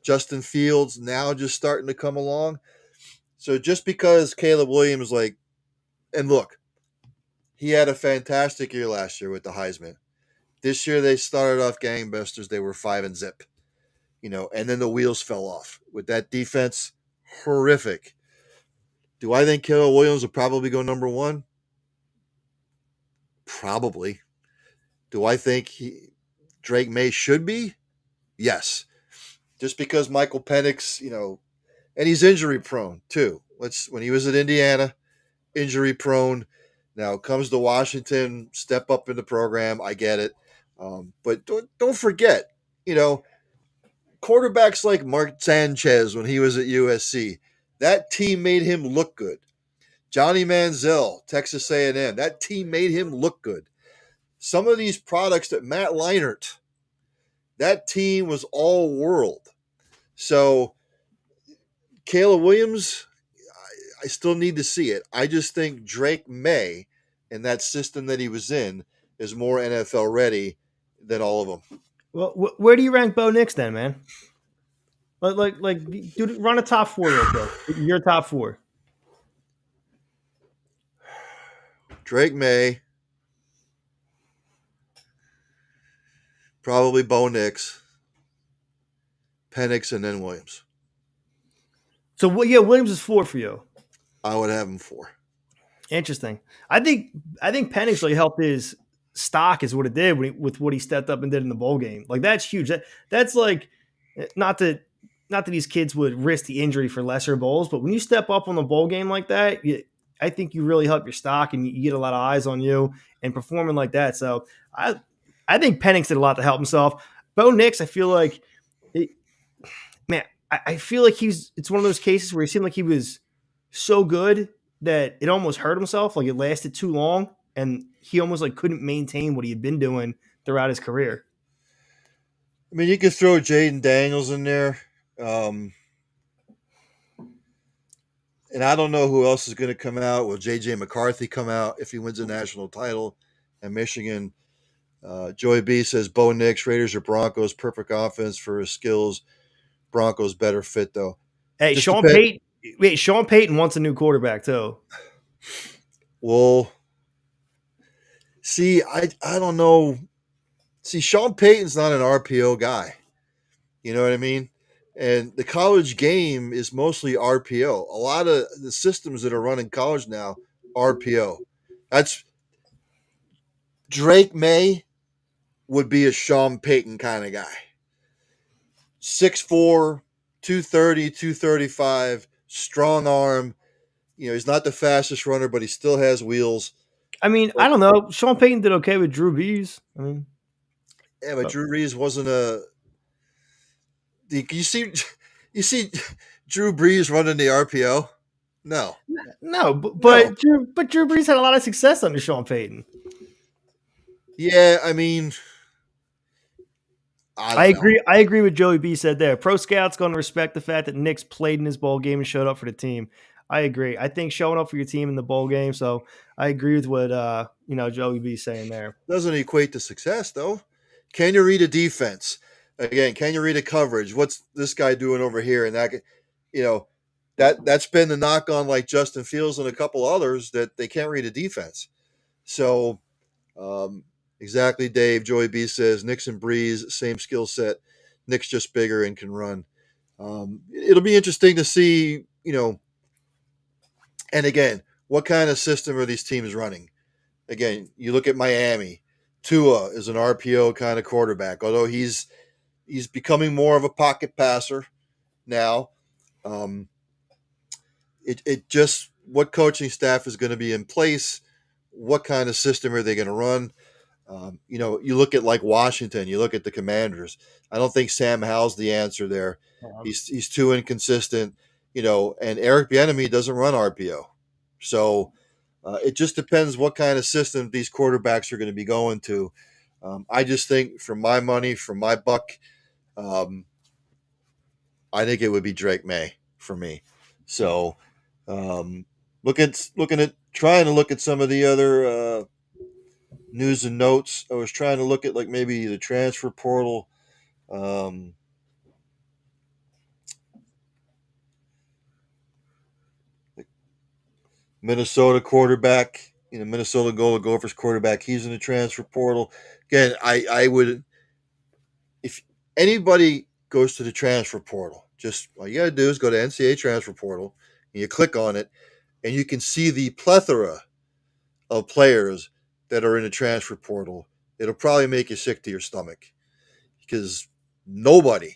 Speaker 1: Justin Fields now just starting to come along. So just because Caleb Williams, and look, he had a fantastic year last year with the Heisman. This year they started off gangbusters. They were 5-0, and then the wheels fell off with that defense. Horrific. Do I think Caleb Williams will probably go number one? Probably. Do I think Drake May should be? Yes. Just because Michael Penix, and he's injury prone too. When he was at Indiana, injury prone. Now comes to Washington, step up in the program. I get it, but don't forget, you know, quarterbacks like Mark Sanchez when he was at USC. That team made him look good. Johnny Manziel, Texas A&M. That team made him look good. Some of these products that Matt Leinart, that team was all world. So Caleb Williams, I still need to see it. I just think Drake May and that system that he was in is more NFL ready than all of them.
Speaker 2: Well, where do you rank Bo Nix then, man? Dude, run a top four real quick. Your top four.
Speaker 1: Drake May, probably Bo Nix, Penix, and then Williams.
Speaker 2: So, yeah, Williams is four for you.
Speaker 1: I would have him 4.
Speaker 2: Interesting. I think Penix really helped his stock is what it did with what he stepped up and did in the bowl game. Like that's huge. That's like not that these kids would risk the injury for lesser bowls, but when you step up on the bowl game like that, I think you really help your stock and you get a lot of eyes on you and performing like that. So I think Penix did a lot to help himself. Bo Nix, I feel like, man, I feel like it's one of those cases where he seemed like he was so good that it almost hurt himself. Like it lasted too long and he almost like couldn't maintain what he had been doing throughout his career.
Speaker 1: I mean, you could throw Jaden Daniels in there. And I don't know who else is going to come out. Will J.J. McCarthy come out if he wins a national title at Michigan? Joey B says Bo Nix, Raiders or Broncos, perfect offense for his skills. Broncos better fit though.
Speaker 2: Hey,
Speaker 1: Just
Speaker 2: Sean
Speaker 1: depend.
Speaker 2: Payton. Wait, Sean Payton wants a new quarterback too.
Speaker 1: Well, see, I don't know. See, Sean Payton's not an RPO guy. You know what I mean? And the college game is mostly RPO. A lot of the systems that are running college now, RPO. That's Drake May would be a Sean Payton kind of guy. 6'4", 230, 235, strong arm. He's not the fastest runner, but he still has wheels.
Speaker 2: I mean, I don't know. Sean Payton did okay with Drew Brees. I mean,
Speaker 1: Yeah, but Drew Brees wasn't a. You see Drew Brees running the RPO? No.
Speaker 2: no,
Speaker 1: No.
Speaker 2: but Drew Brees had a lot of success under Sean Payton.
Speaker 1: Yeah, I mean, I don't know.
Speaker 2: I agree with Joey B said there. Pro scouts going to respect the fact that Nick's played in his bowl game and showed up for the team. I agree. I think showing up for your team in the bowl game. So I agree with what Joey B saying there.
Speaker 1: Doesn't equate to success though. Can you read a defense? Again, can you read a coverage? What's this guy doing over here? And that's been the knock on like Justin Fields and a couple others that they can't read a defense. So exactly, Dave. Joey B says Nick's and Breeze, same skill set. Nick's just bigger and can run. It'll be interesting to see, and again, what kind of system are these teams running? Again, you look at Miami. Tua is an RPO kind of quarterback, although he's becoming more of a pocket passer now. Um, it just what coaching staff is going to be in place, what kind of system are they going to run? You look at like Washington, you look at the Commanders. I don't think Sam Howell's the answer there. He's too inconsistent, and Eric Bieniemy doesn't run RPO, so it just depends what kind of system these quarterbacks are going to be going to. I just think, for my money, for my buck, um, I think it would be Drake May for me. So, um, looking at trying to look at some of the other news and notes. I was trying to look at like maybe the transfer portal. Um, Minnesota quarterback, Minnesota Golden Gophers quarterback. He's in the transfer portal. Again, I would, if anybody goes to the transfer portal, just all you got to do is go to NCAA transfer portal and you click on it, and you can see the plethora of players that are in the transfer portal. It'll probably make you sick to your stomach because nobody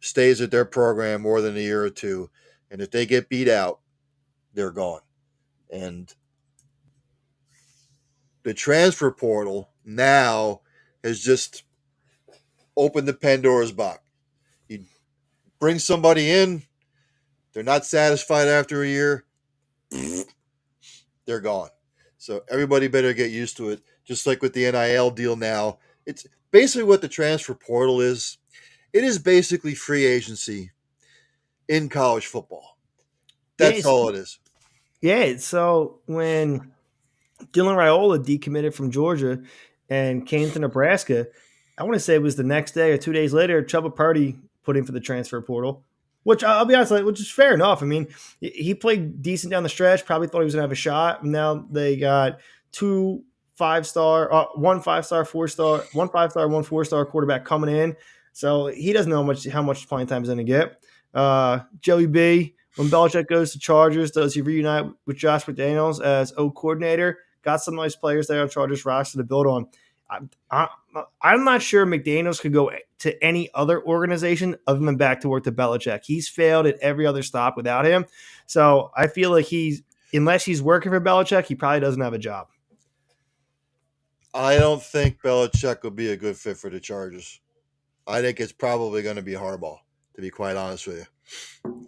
Speaker 1: stays at their program more than a year or two, and if they get beat out, they're gone. And the transfer portal now has just opened the Pandora's box. You bring somebody in, they're not satisfied after a year, they're gone. So everybody better get used to it. Just like with the NIL deal now, it's basically what the transfer portal is. It is basically free agency in college football. That's
Speaker 2: Yes.
Speaker 1: all it is.
Speaker 2: Yeah. So when Dylan Raiola decommitted from Georgia and came to Nebraska, I want to say it was the next day or 2 days later, Chuba Purdy put in for the transfer portal, which I'll be honest, which is fair enough. I mean, he played decent down the stretch, probably thought he was going to have a shot. Now they got two 5-star, one 5-star, 4-star, one 5-star, one 4-star quarterback coming in. So he doesn't know how much playing time he's going to get. Joey B, when Belichick goes to Chargers, does he reunite with Josh McDaniels as O coordinator? Got some nice players there on Chargers roster to build on. I, I'm not sure McDaniels could go to any other organization other than back to work to Belichick. He's failed at every other stop without him. So I feel like unless he's working for Belichick, he probably doesn't have a job.
Speaker 1: I don't think Belichick will be a good fit for the Chargers. I think it's probably going to be Harbaugh, to be quite honest with you.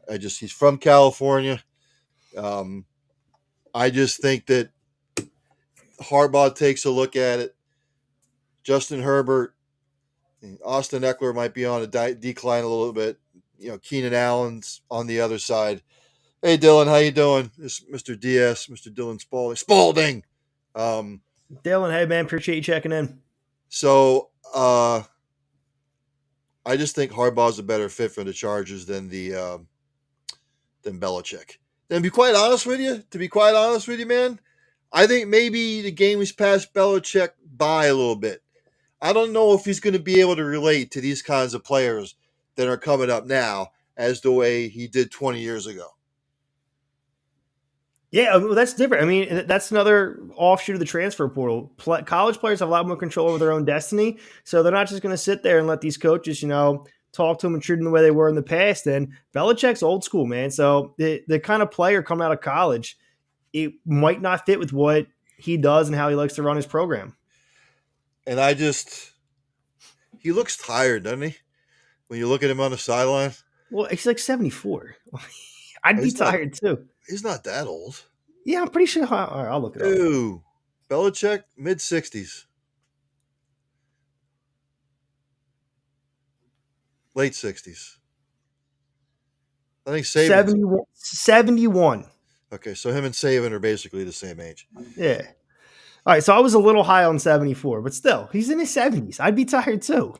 Speaker 1: He's from California. Um, I just think that Harbaugh takes a look at it. Justin Herbert, Austin Eckler might be on a decline a little bit. Keenan Allen's on the other side. Hey, Dylan, how you doing? This is Mr. DS, Mr. Dylan Spalding. Um,
Speaker 2: Dylan, hey man, appreciate you checking in.
Speaker 1: so I just think Harbaugh's a better fit for the Chargers than Belichick. And to be quite honest with you, man, I think maybe the game has passed Belichick by a little bit. I don't know if he's going to be able to relate to these kinds of players that are coming up now as the way he did 20 years ago.
Speaker 2: Yeah, well, that's different. I mean, that's another offshoot of the transfer portal. College players have a lot more control over their own destiny, so they're not just going to sit there and let these coaches, talk to them and treat them the way they were in the past. And Belichick's old school, man. So the kind of player coming out of college, it might not fit with what he does and how he likes to run his program.
Speaker 1: And he looks tired, doesn't he? When you look at him on the sideline.
Speaker 2: Well, he's like 74. I'd be tired too.
Speaker 1: He's not that old.
Speaker 2: Yeah, I'm pretty sure. All right, I'll look it up.
Speaker 1: Ooh, Belichick, mid-60s. Late 60s. I think Saban.
Speaker 2: 71.
Speaker 1: Okay, so him and Saban are basically the same age.
Speaker 2: Yeah. All right, so I was a little high on 74, but still, he's in his 70s. I'd be tired too.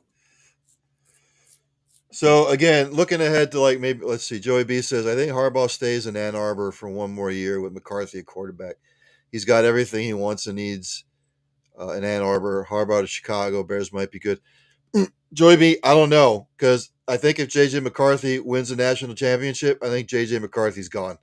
Speaker 1: So again, looking ahead to maybe let's see. Joey B says I think Harbaugh stays in Ann Arbor for one more year with McCarthy at quarterback. He's got everything he wants and needs in Ann Arbor. Harbaugh to Chicago Bears might be good. Joey B, I don't know because I think if JJ McCarthy wins the national championship, I think JJ McCarthy's gone.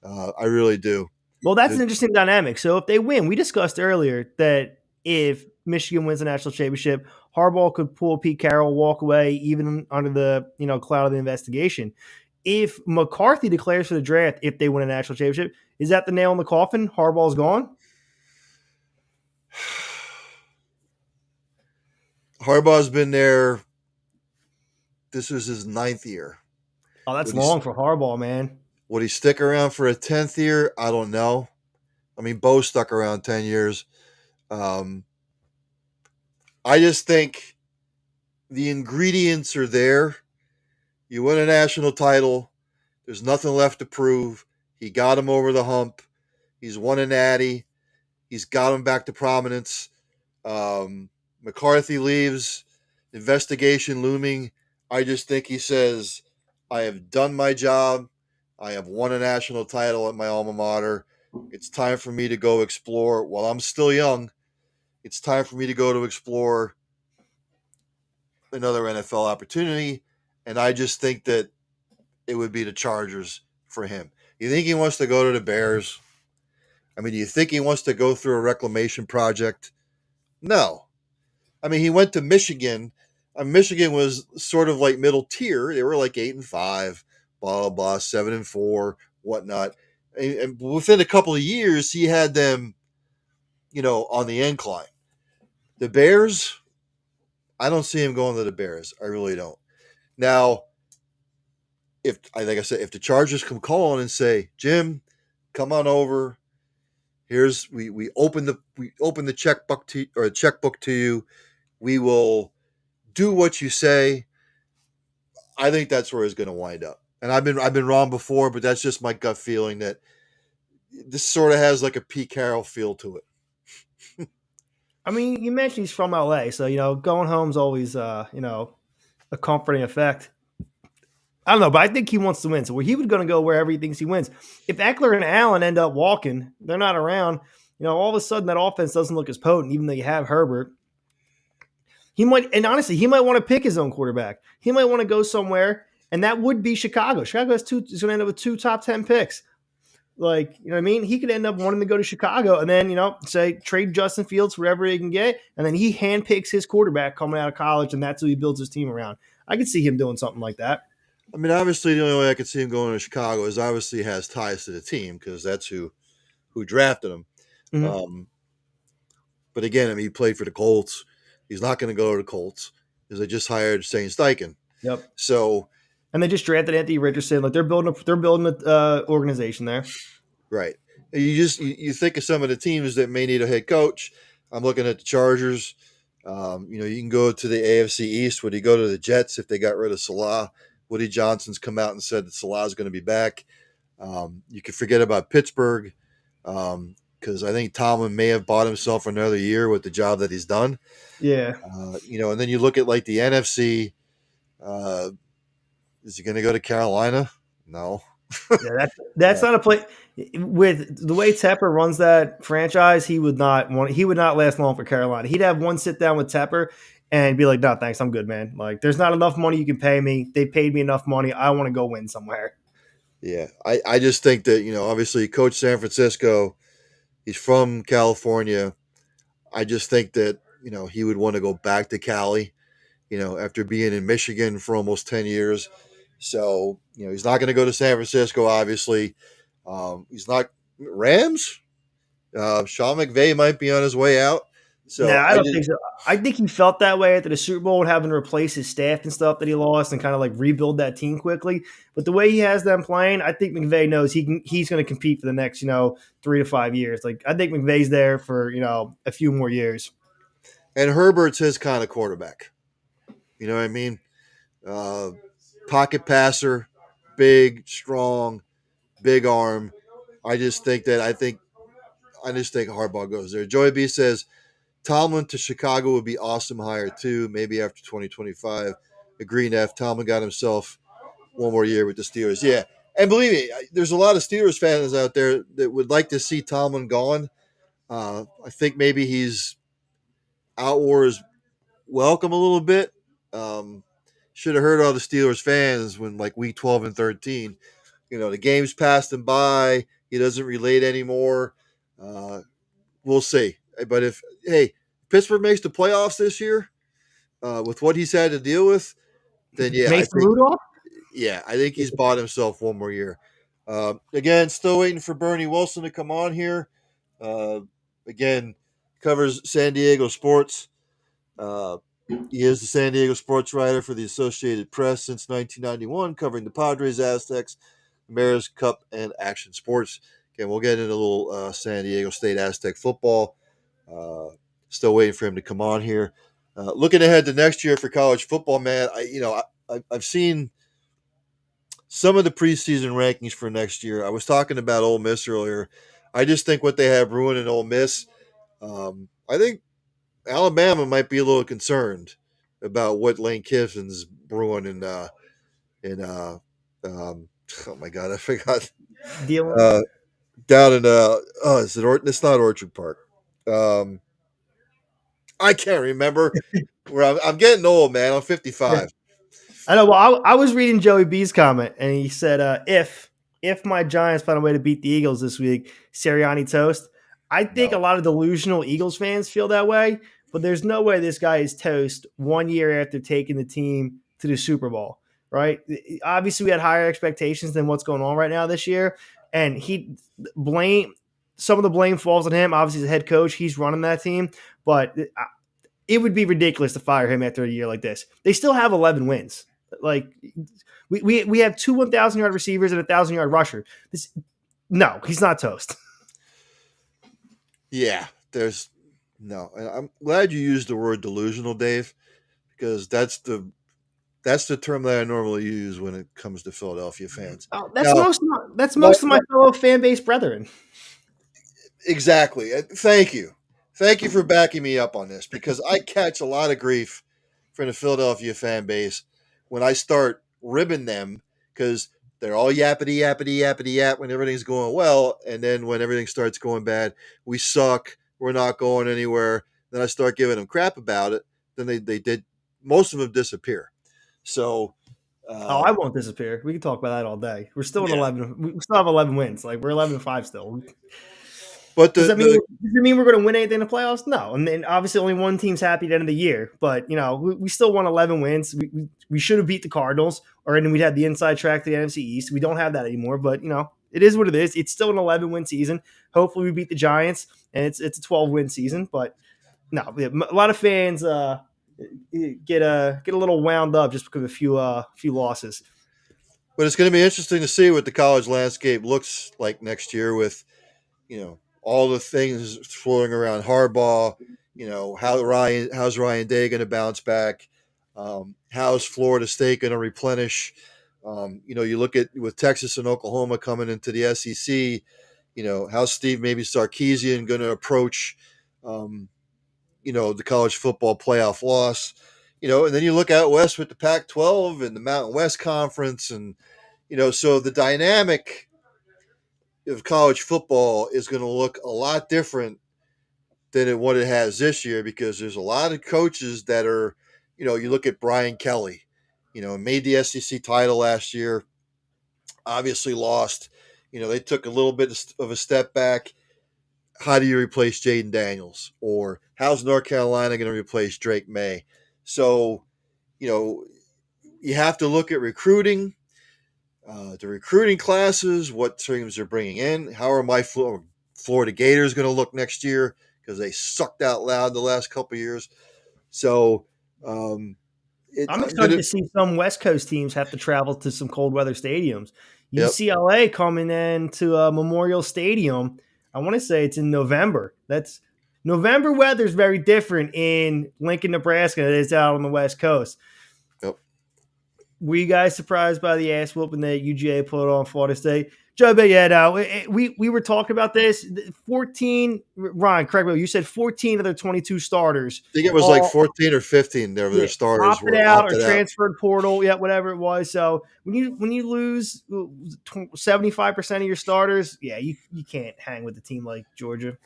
Speaker 1: I really do.
Speaker 2: Well, that's an
Speaker 1: The-
Speaker 2: interesting dynamic. So if they win, we discussed earlier that if Michigan wins the national championship, Harbaugh could pull Pete Carroll, walk away, even under the cloud of the investigation. If McCarthy declares for the draft, if they win a national championship, is that the nail in the coffin? Harbaugh's gone.
Speaker 1: Harbaugh's been there. This was his 9th year.
Speaker 2: Oh, that's
Speaker 1: Would he
Speaker 2: long for Harbaugh, man.
Speaker 1: would he stick around for a 10th year? I don't know. I mean, Bo stuck around 10 years. Um, I just think the ingredients are there. You win a national title. There's nothing left to prove. He got him over the hump. He's won a natty. He's got him back to prominence. McCarthy leaves. Investigation looming. I just think he says, I have done my job. I have won a national title at my alma mater. It's time for me to go explore. While I'm still young, it's time for me to go to explore another NFL opportunity. And I just think that it would be the Chargers for him. You think he wants to go to the Bears? I mean, do you think he wants to go through a reclamation project? No. I mean, he went to Michigan. Michigan was sort of like middle tier. They were like 8-5, blah blah blah, 7-4, whatnot. And within a couple of years, he had them, on the incline. The Bears, I don't see him going to the Bears. I really don't. Now, if like I said, if the Chargers come calling and say, Jim, come on over. Here's we open the checkbook to you. We will do what you say. I think that's where he's going to wind up. And I've been wrong before, but that's just my gut feeling that this sort of has like a Pete Carroll feel to it.
Speaker 2: I mean, you mentioned he's from LA, so going home's always a comforting effect. I don't know, but I think he wants to win. So he was going to go wherever he thinks he wins. If Eckler and Allen end up walking, they're not around. All of a sudden that offense doesn't look as potent, even though you have Herbert. He might, and honestly, he might want to pick his own quarterback. He might want to go somewhere, and that would be Chicago. Chicago is going to end up with 2 top 10 picks. Like, you know what I mean? He could end up wanting to go to Chicago and then, say trade Justin Fields wherever he can get. And then he handpicks his quarterback coming out of college, and that's who he builds his team around. I could see him doing something like that.
Speaker 1: I mean, obviously, the only way I could see him going to Chicago is obviously he has ties to the team because that's who drafted him.
Speaker 2: Mm-hmm.
Speaker 1: But again, I mean, he played for the Colts. He's not going to go to the Colts because they just hired Shane Steichen.
Speaker 2: Yep.
Speaker 1: So,
Speaker 2: and they just drafted Anthony Richardson. Like they're building an organization there.
Speaker 1: Right. You think of some of the teams that may need a head coach. I'm looking at the Chargers. You can go to the AFC East. Would he go to the Jets if they got rid of Salah? Woody Johnson's come out and said that Salah is going to be back. You could forget about Pittsburgh because I think Tomlin may have bought himself another year with the job that he's done.
Speaker 2: Yeah.
Speaker 1: And then you look at like the NFC. Is he going to go to Carolina? No.
Speaker 2: Yeah, that's not a play. With the way Tepper runs that franchise, he would not last long for Carolina. He'd have one sit down with Tepper and be like, "No, thanks, I'm good, man. Like, there's not enough money you can pay me. They paid me enough money. I want to go win somewhere."
Speaker 1: Yeah, I just think that obviously he coached San Francisco. He's from California. I just think that he would want to go back to Cali. After being in Michigan for almost 10 years. So, he's not going to go to San Francisco, obviously. He's not Rams. Sean McVay might be on his way out. So
Speaker 2: no, I don't think so. I think he felt that way after the Super Bowl and having to replace his staff and stuff that he lost and kind of like rebuild that team quickly. But the way he has them playing, I think McVay knows he's going to compete for the next, 3 to 5 years. Like I think McVay's there for, a few more years.
Speaker 1: And Herbert's his kind of quarterback. You know what I mean? Pocket passer, big, strong, big arm. I just think Harbaugh goes there. Joey B says Tomlin to Chicago would be awesome hire too. Maybe after 2025. Agree, Neff. Tomlin got himself one more year with the Steelers. Yeah, and believe me, there's a lot of Steelers fans out there that would like to see Tomlin gone. I think maybe he's outwore his welcome a little bit. should have heard all the Steelers fans when like week 12 and 13. The game's passed him by. He doesn't relate anymore. We'll see. But if hey, Pittsburgh makes the playoffs this year, with what he's had to deal with, then
Speaker 2: Mason Rudolph.
Speaker 1: I think he's bought himself one more year. Again, still waiting for Bernie Wilson to come on here. Uh, again, covers San Diego sports. Uh, he is the San Diego sports writer for the Associated Press since 1991, covering the Padres, Aztecs, Mariners Cup, and Action Sports. Again, we'll get into a little San Diego State Aztec football. Uh, Still waiting for him to come on here. Looking ahead to next year for college football, man. I've seen some of the preseason rankings for next year. I was talking about Ole Miss earlier. I just think what they have brewing in Ole Miss. I think Alabama might be a little concerned about what Lane Kiffin's brewing in oh my god, I forgot.
Speaker 2: Dealing.
Speaker 1: Uh, Down in is it it's not Orchard Park. Um, I can't remember. Where I'm getting old, man. I'm 55.
Speaker 2: I know. Well, I was reading Joey B's comment, and he said, "If my Giants find a way to beat the Eagles this week, Sirianni toast." I think a
Speaker 1: No.
Speaker 2: lot of delusional Eagles fans feel that way, but there's no way this guy is toast 1 year after taking the team to the Super Bowl. Right? Obviously, we had higher expectations than what's going on right now this year, and he blame some of the blame falls on him. Obviously, as head coach, he's running that team, but it would be ridiculous to fire him after a year like this. They still have 11 wins. Like we have two 1,000-yard receivers and a 1,000-yard rusher. No, he's not toast.
Speaker 1: Yeah, there's no. And I'm glad you used the word delusional, Dave, because that's the term that I normally use when it comes to Philadelphia fans.
Speaker 2: Oh,
Speaker 1: Now,
Speaker 2: that's
Speaker 1: my,
Speaker 2: most of my fellow fan base brethren.
Speaker 1: exactly. Thank you for backing me up on this because I catch a lot of grief from the Philadelphia fan base when I start ribbing them because they're all yappity yappity yappity yap when everything's going well, and then when everything starts going bad, we suck. We're not going anywhere. Then I start giving them crap about it. Then they did most of them disappear. So
Speaker 2: Oh,
Speaker 1: uh,
Speaker 2: I won't disappear. We can talk about that all day. We're still in
Speaker 1: yeah,
Speaker 2: 11. We still have 11 wins. Like we're 11-5 still.
Speaker 1: but
Speaker 2: Does
Speaker 1: the
Speaker 2: that mean
Speaker 1: the
Speaker 2: does it mean we're going to win anything in the playoffs? No. And then obviously only one team's happy at the end of the year. But we still won 11 wins. We should have beat the Cardinals, or then we'd had the inside track to the NFC East. We don't have that anymore. But it is what it is. It's still an 11-win season. Hopefully we beat the Giants, and it's a 12-win season. But no, a lot of fans get a little wound up just because of a few losses.
Speaker 1: but it's going to be interesting to see what the college landscape looks like next year with all the things floating around Harbaugh. How's Ryan Day going to bounce back? How's Florida State going to replenish? You look at with Texas and Oklahoma coming into the SEC. How's Steve maybe Sarkisian going to approach? The college football playoff loss. And then you look out west with the Pac-12 and the Mountain West Conference, and so the dynamic of college football is going to look a lot different than what it has this year because there's a lot of coaches that are, you look at Brian Kelly, made the SEC title last year, obviously lost. They took a little bit of a step back. How do you replace Jaden Daniels? Or how's North Carolina going to replace Drake May? So, you have to look at recruiting, the recruiting classes, what teams are bringing in. How are my Florida Gators going to look next year? Because they sucked out loud the last couple of years. So,
Speaker 2: I'm
Speaker 1: I'm
Speaker 2: excited
Speaker 1: gonna.
Speaker 2: to see some West Coast teams have to travel to some cold weather stadiums.
Speaker 1: Yep.
Speaker 2: UCLA coming in to Memorial Stadium. I want to say it's in November. That's November weather is very different in Lincoln, Nebraska than it is out on the West Coast.
Speaker 1: Yep.
Speaker 2: Were you guys surprised by the ass whooping that UGA put on Florida State? Joe, but yeah, no, we were talking about this. 14, Ryan, correct me. You said 14 of their 22 starters.
Speaker 1: I think it was like 14 or 15. Their starters
Speaker 2: Opted
Speaker 1: were
Speaker 2: out or
Speaker 1: opted out.
Speaker 2: transferred portal, yeah, whatever it was. So when you lose 75% of your starters, yeah, you can't hang with a team like Georgia.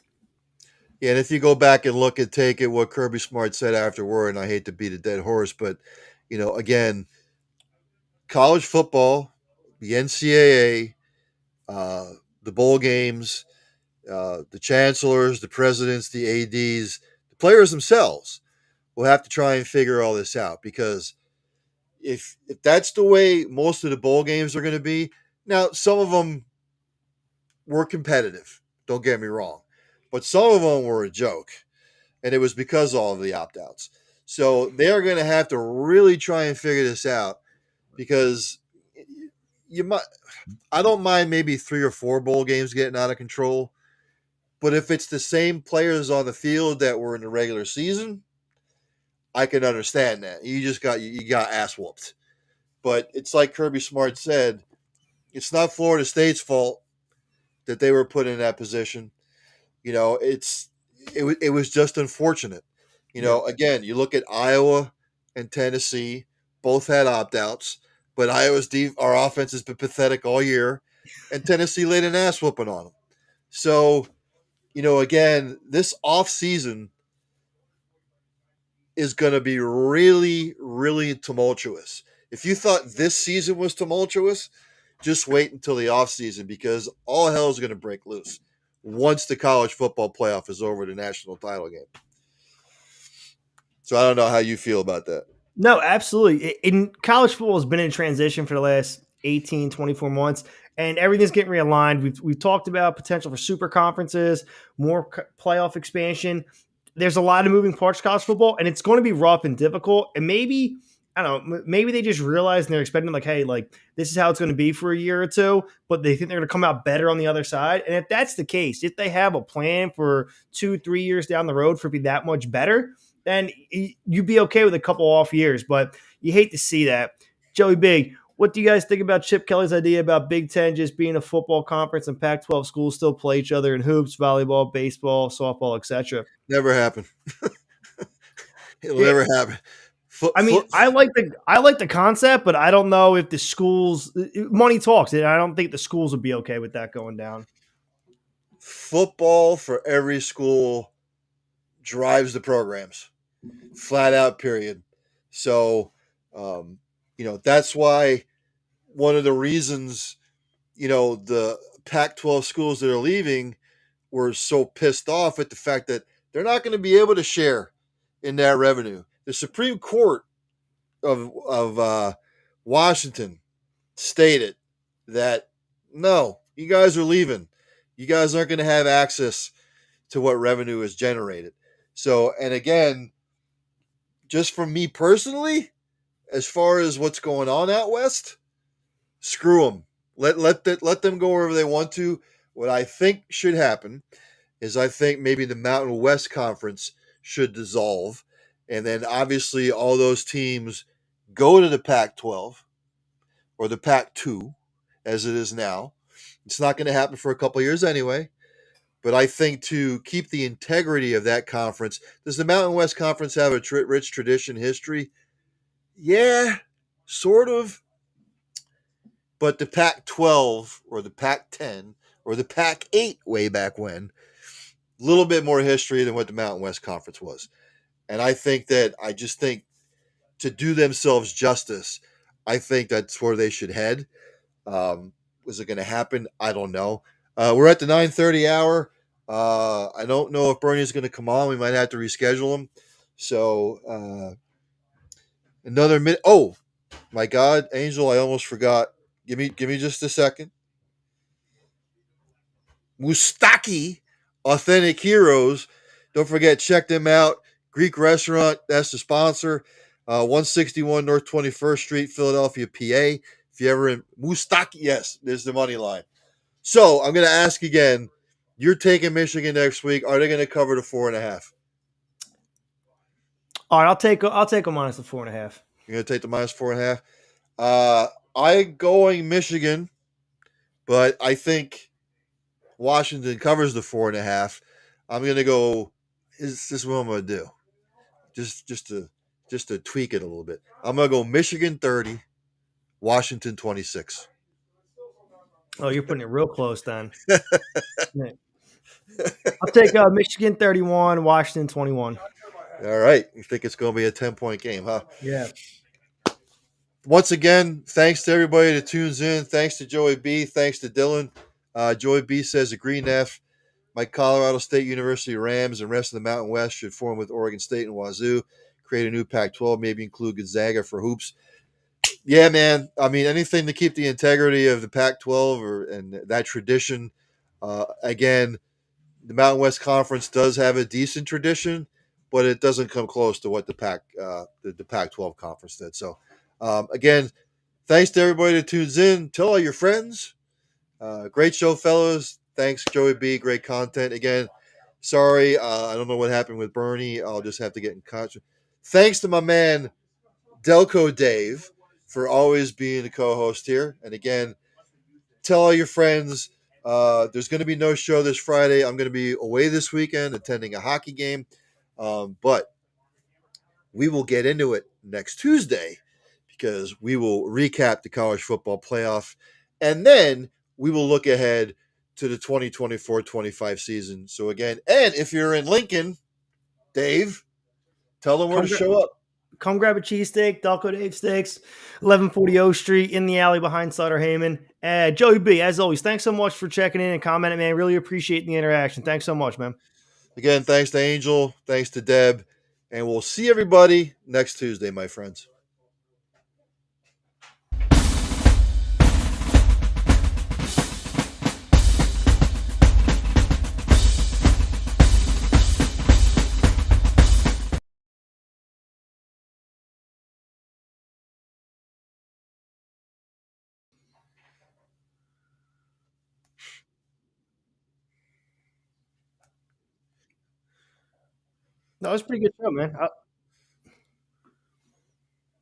Speaker 1: Yeah, and if you go back and look and take it, what Kirby Smart said afterward, and I hate to beat a dead horse, but again. college football, the NCAA, uh, the bowl games, the chancellors, the presidents, the ADs, the players themselves will have to try and figure all this out because if that's the way most of the bowl games are going to be, now some of them were competitive. Don't get me wrong, but some of them were a joke, and it was because of all of the opt outs. So they are going to have to really try and figure this out because you might. I don't mind maybe 3 or 4 bowl games getting out of control, but if it's the same players on the field that were in the regular season, I can understand that. You got ass whooped. But it's like Kirby Smart said, it's not Florida State's fault that they were put in that position. It was just unfortunate.
Speaker 2: Yeah.
Speaker 1: Again, you look at Iowa and Tennessee, both had opt outs, but our offense has been pathetic all year, and Tennessee laid an ass whooping on them. So, again, this off season is going to be really, really tumultuous. If you thought this season was tumultuous, just wait until the offseason because all hell is going to break loose once the college football playoff is over, the national title game. So I don't know how you feel about that.
Speaker 2: No, absolutely. In college football has been in transition for the last 18, 24 months, and everything's getting realigned. We've talked about potential for super conferences, more playoff expansion. There's a lot of moving parts to college football, and it's going to be rough and difficult. And maybe, I don't know, maybe they just realize and they're expecting like, hey, like this is how it's going to be for a year or two, but they think they're going to come out better on the other side. And if that's the case, if they have a plan for 2, 3 years down the road for it to be that much better, then you'd be okay with a couple off years. But you hate to see that. Joey Big, what do you guys think about Chip Kelly's idea about Big Ten just being a football conference and Pac-12 schools still play each other in hoops, volleyball, baseball, softball, etc.?
Speaker 1: Never happen. It'll
Speaker 2: Yeah,
Speaker 1: never happen.
Speaker 2: I mean, I like the concept, but I don't know if the schools money talks, and I don't think the schools would be okay with that going down.
Speaker 1: Football for every school drives the programs, flat out. Period. So, that's why one of the reasons the Pac-12 schools that are leaving were so pissed off at the fact that they're not going to be able to share in that revenue. The Supreme Court of Washington stated that no, you guys are leaving. You guys aren't going to have access to what revenue is generated. So, and again, just for me personally, as far as what's going on out west, screw them. Let them go wherever they want to. What I think should happen is I think maybe the Mountain West Conference should dissolve, and then obviously all those teams go to the Pac-12 or the Pac-2 as it is now. It's not going to happen for a couple of years anyway. But I think to keep the integrity of that conference, does the Mountain West Conference have a rich tradition history? Yeah, sort of. But the Pac 12 or the Pac 10 or the Pac 8 way back when, a little bit more history than what the Mountain West Conference was. And I just think to do themselves justice, I think that's where they should head. Was it going to happen? I don't know. We're at the 9:30 hour. I don't know if Bernie's going to come on. We might have to reschedule him. So another minute. Oh my God, Angel! I almost forgot. Give me just a second. Mustaki Authentic Heroes. Don't forget, check them out. Greek restaurant, that's the sponsor. 161 North 21st Street, Philadelphia, PA. If you ever in Mustaki, yes, there's the money line. So I'm going to ask again. You're taking Michigan next week. Are they going to cover the 4.5?
Speaker 2: All right, I'll take a minus the 4.5.
Speaker 1: You're going to take the minus 4.5. I'm going Michigan, but I think Washington covers the 4.5. I'm going to go. This is what I'm going to do. Just to tweak it a little bit. I'm going to go Michigan 30, Washington 26.
Speaker 2: Oh, you're putting it real close then. Yeah. I'll take Michigan 31, Washington 21.
Speaker 1: All right. You think it's going to be a 10-point game, huh?
Speaker 2: Yeah.
Speaker 1: Once again, thanks to everybody that tunes in. Thanks to Joey B. Thanks to Dylan. Joey B says, agree, Neff. My Colorado State University Rams and rest of the Mountain West should form with Oregon State and Wazoo, create a new Pac-12, maybe include Gonzaga for hoops. Yeah, man. I mean, anything to keep the integrity of the Pac-12 and that tradition. Again, the Mountain West Conference does have a decent tradition, but it doesn't come close to what the Pac-12 conference did. So, again, thanks to everybody that tunes in. Tell all your friends. Great show, fellas. Thanks, Joey B. Great content. Again, sorry, I don't know what happened with Bernie. I'll just have to get in contact. Thanks to my man, Delco Dave, for always being a co host here. And again, tell all your friends. There's going to be no show this Friday. I'm going to be away this weekend attending a hockey game. But we will get into it next Tuesday because we will recap the college football playoff and then we will look ahead to the 2024-25 season. So again, and if you're in Lincoln, Dave, tell them where to
Speaker 2: Come,
Speaker 1: show up.
Speaker 2: come grab a cheesesteak, Delco Dave Steaks, 1140 O Street in the alley behind Sutter Heyman. Joey B, as always, thanks so much for checking in and commenting, man. Really appreciate the interaction. Thanks so much, man.
Speaker 1: Again, thanks to Angel, thanks to Deb, and we'll see everybody next Tuesday, my friends.
Speaker 2: That was a pretty good show, man.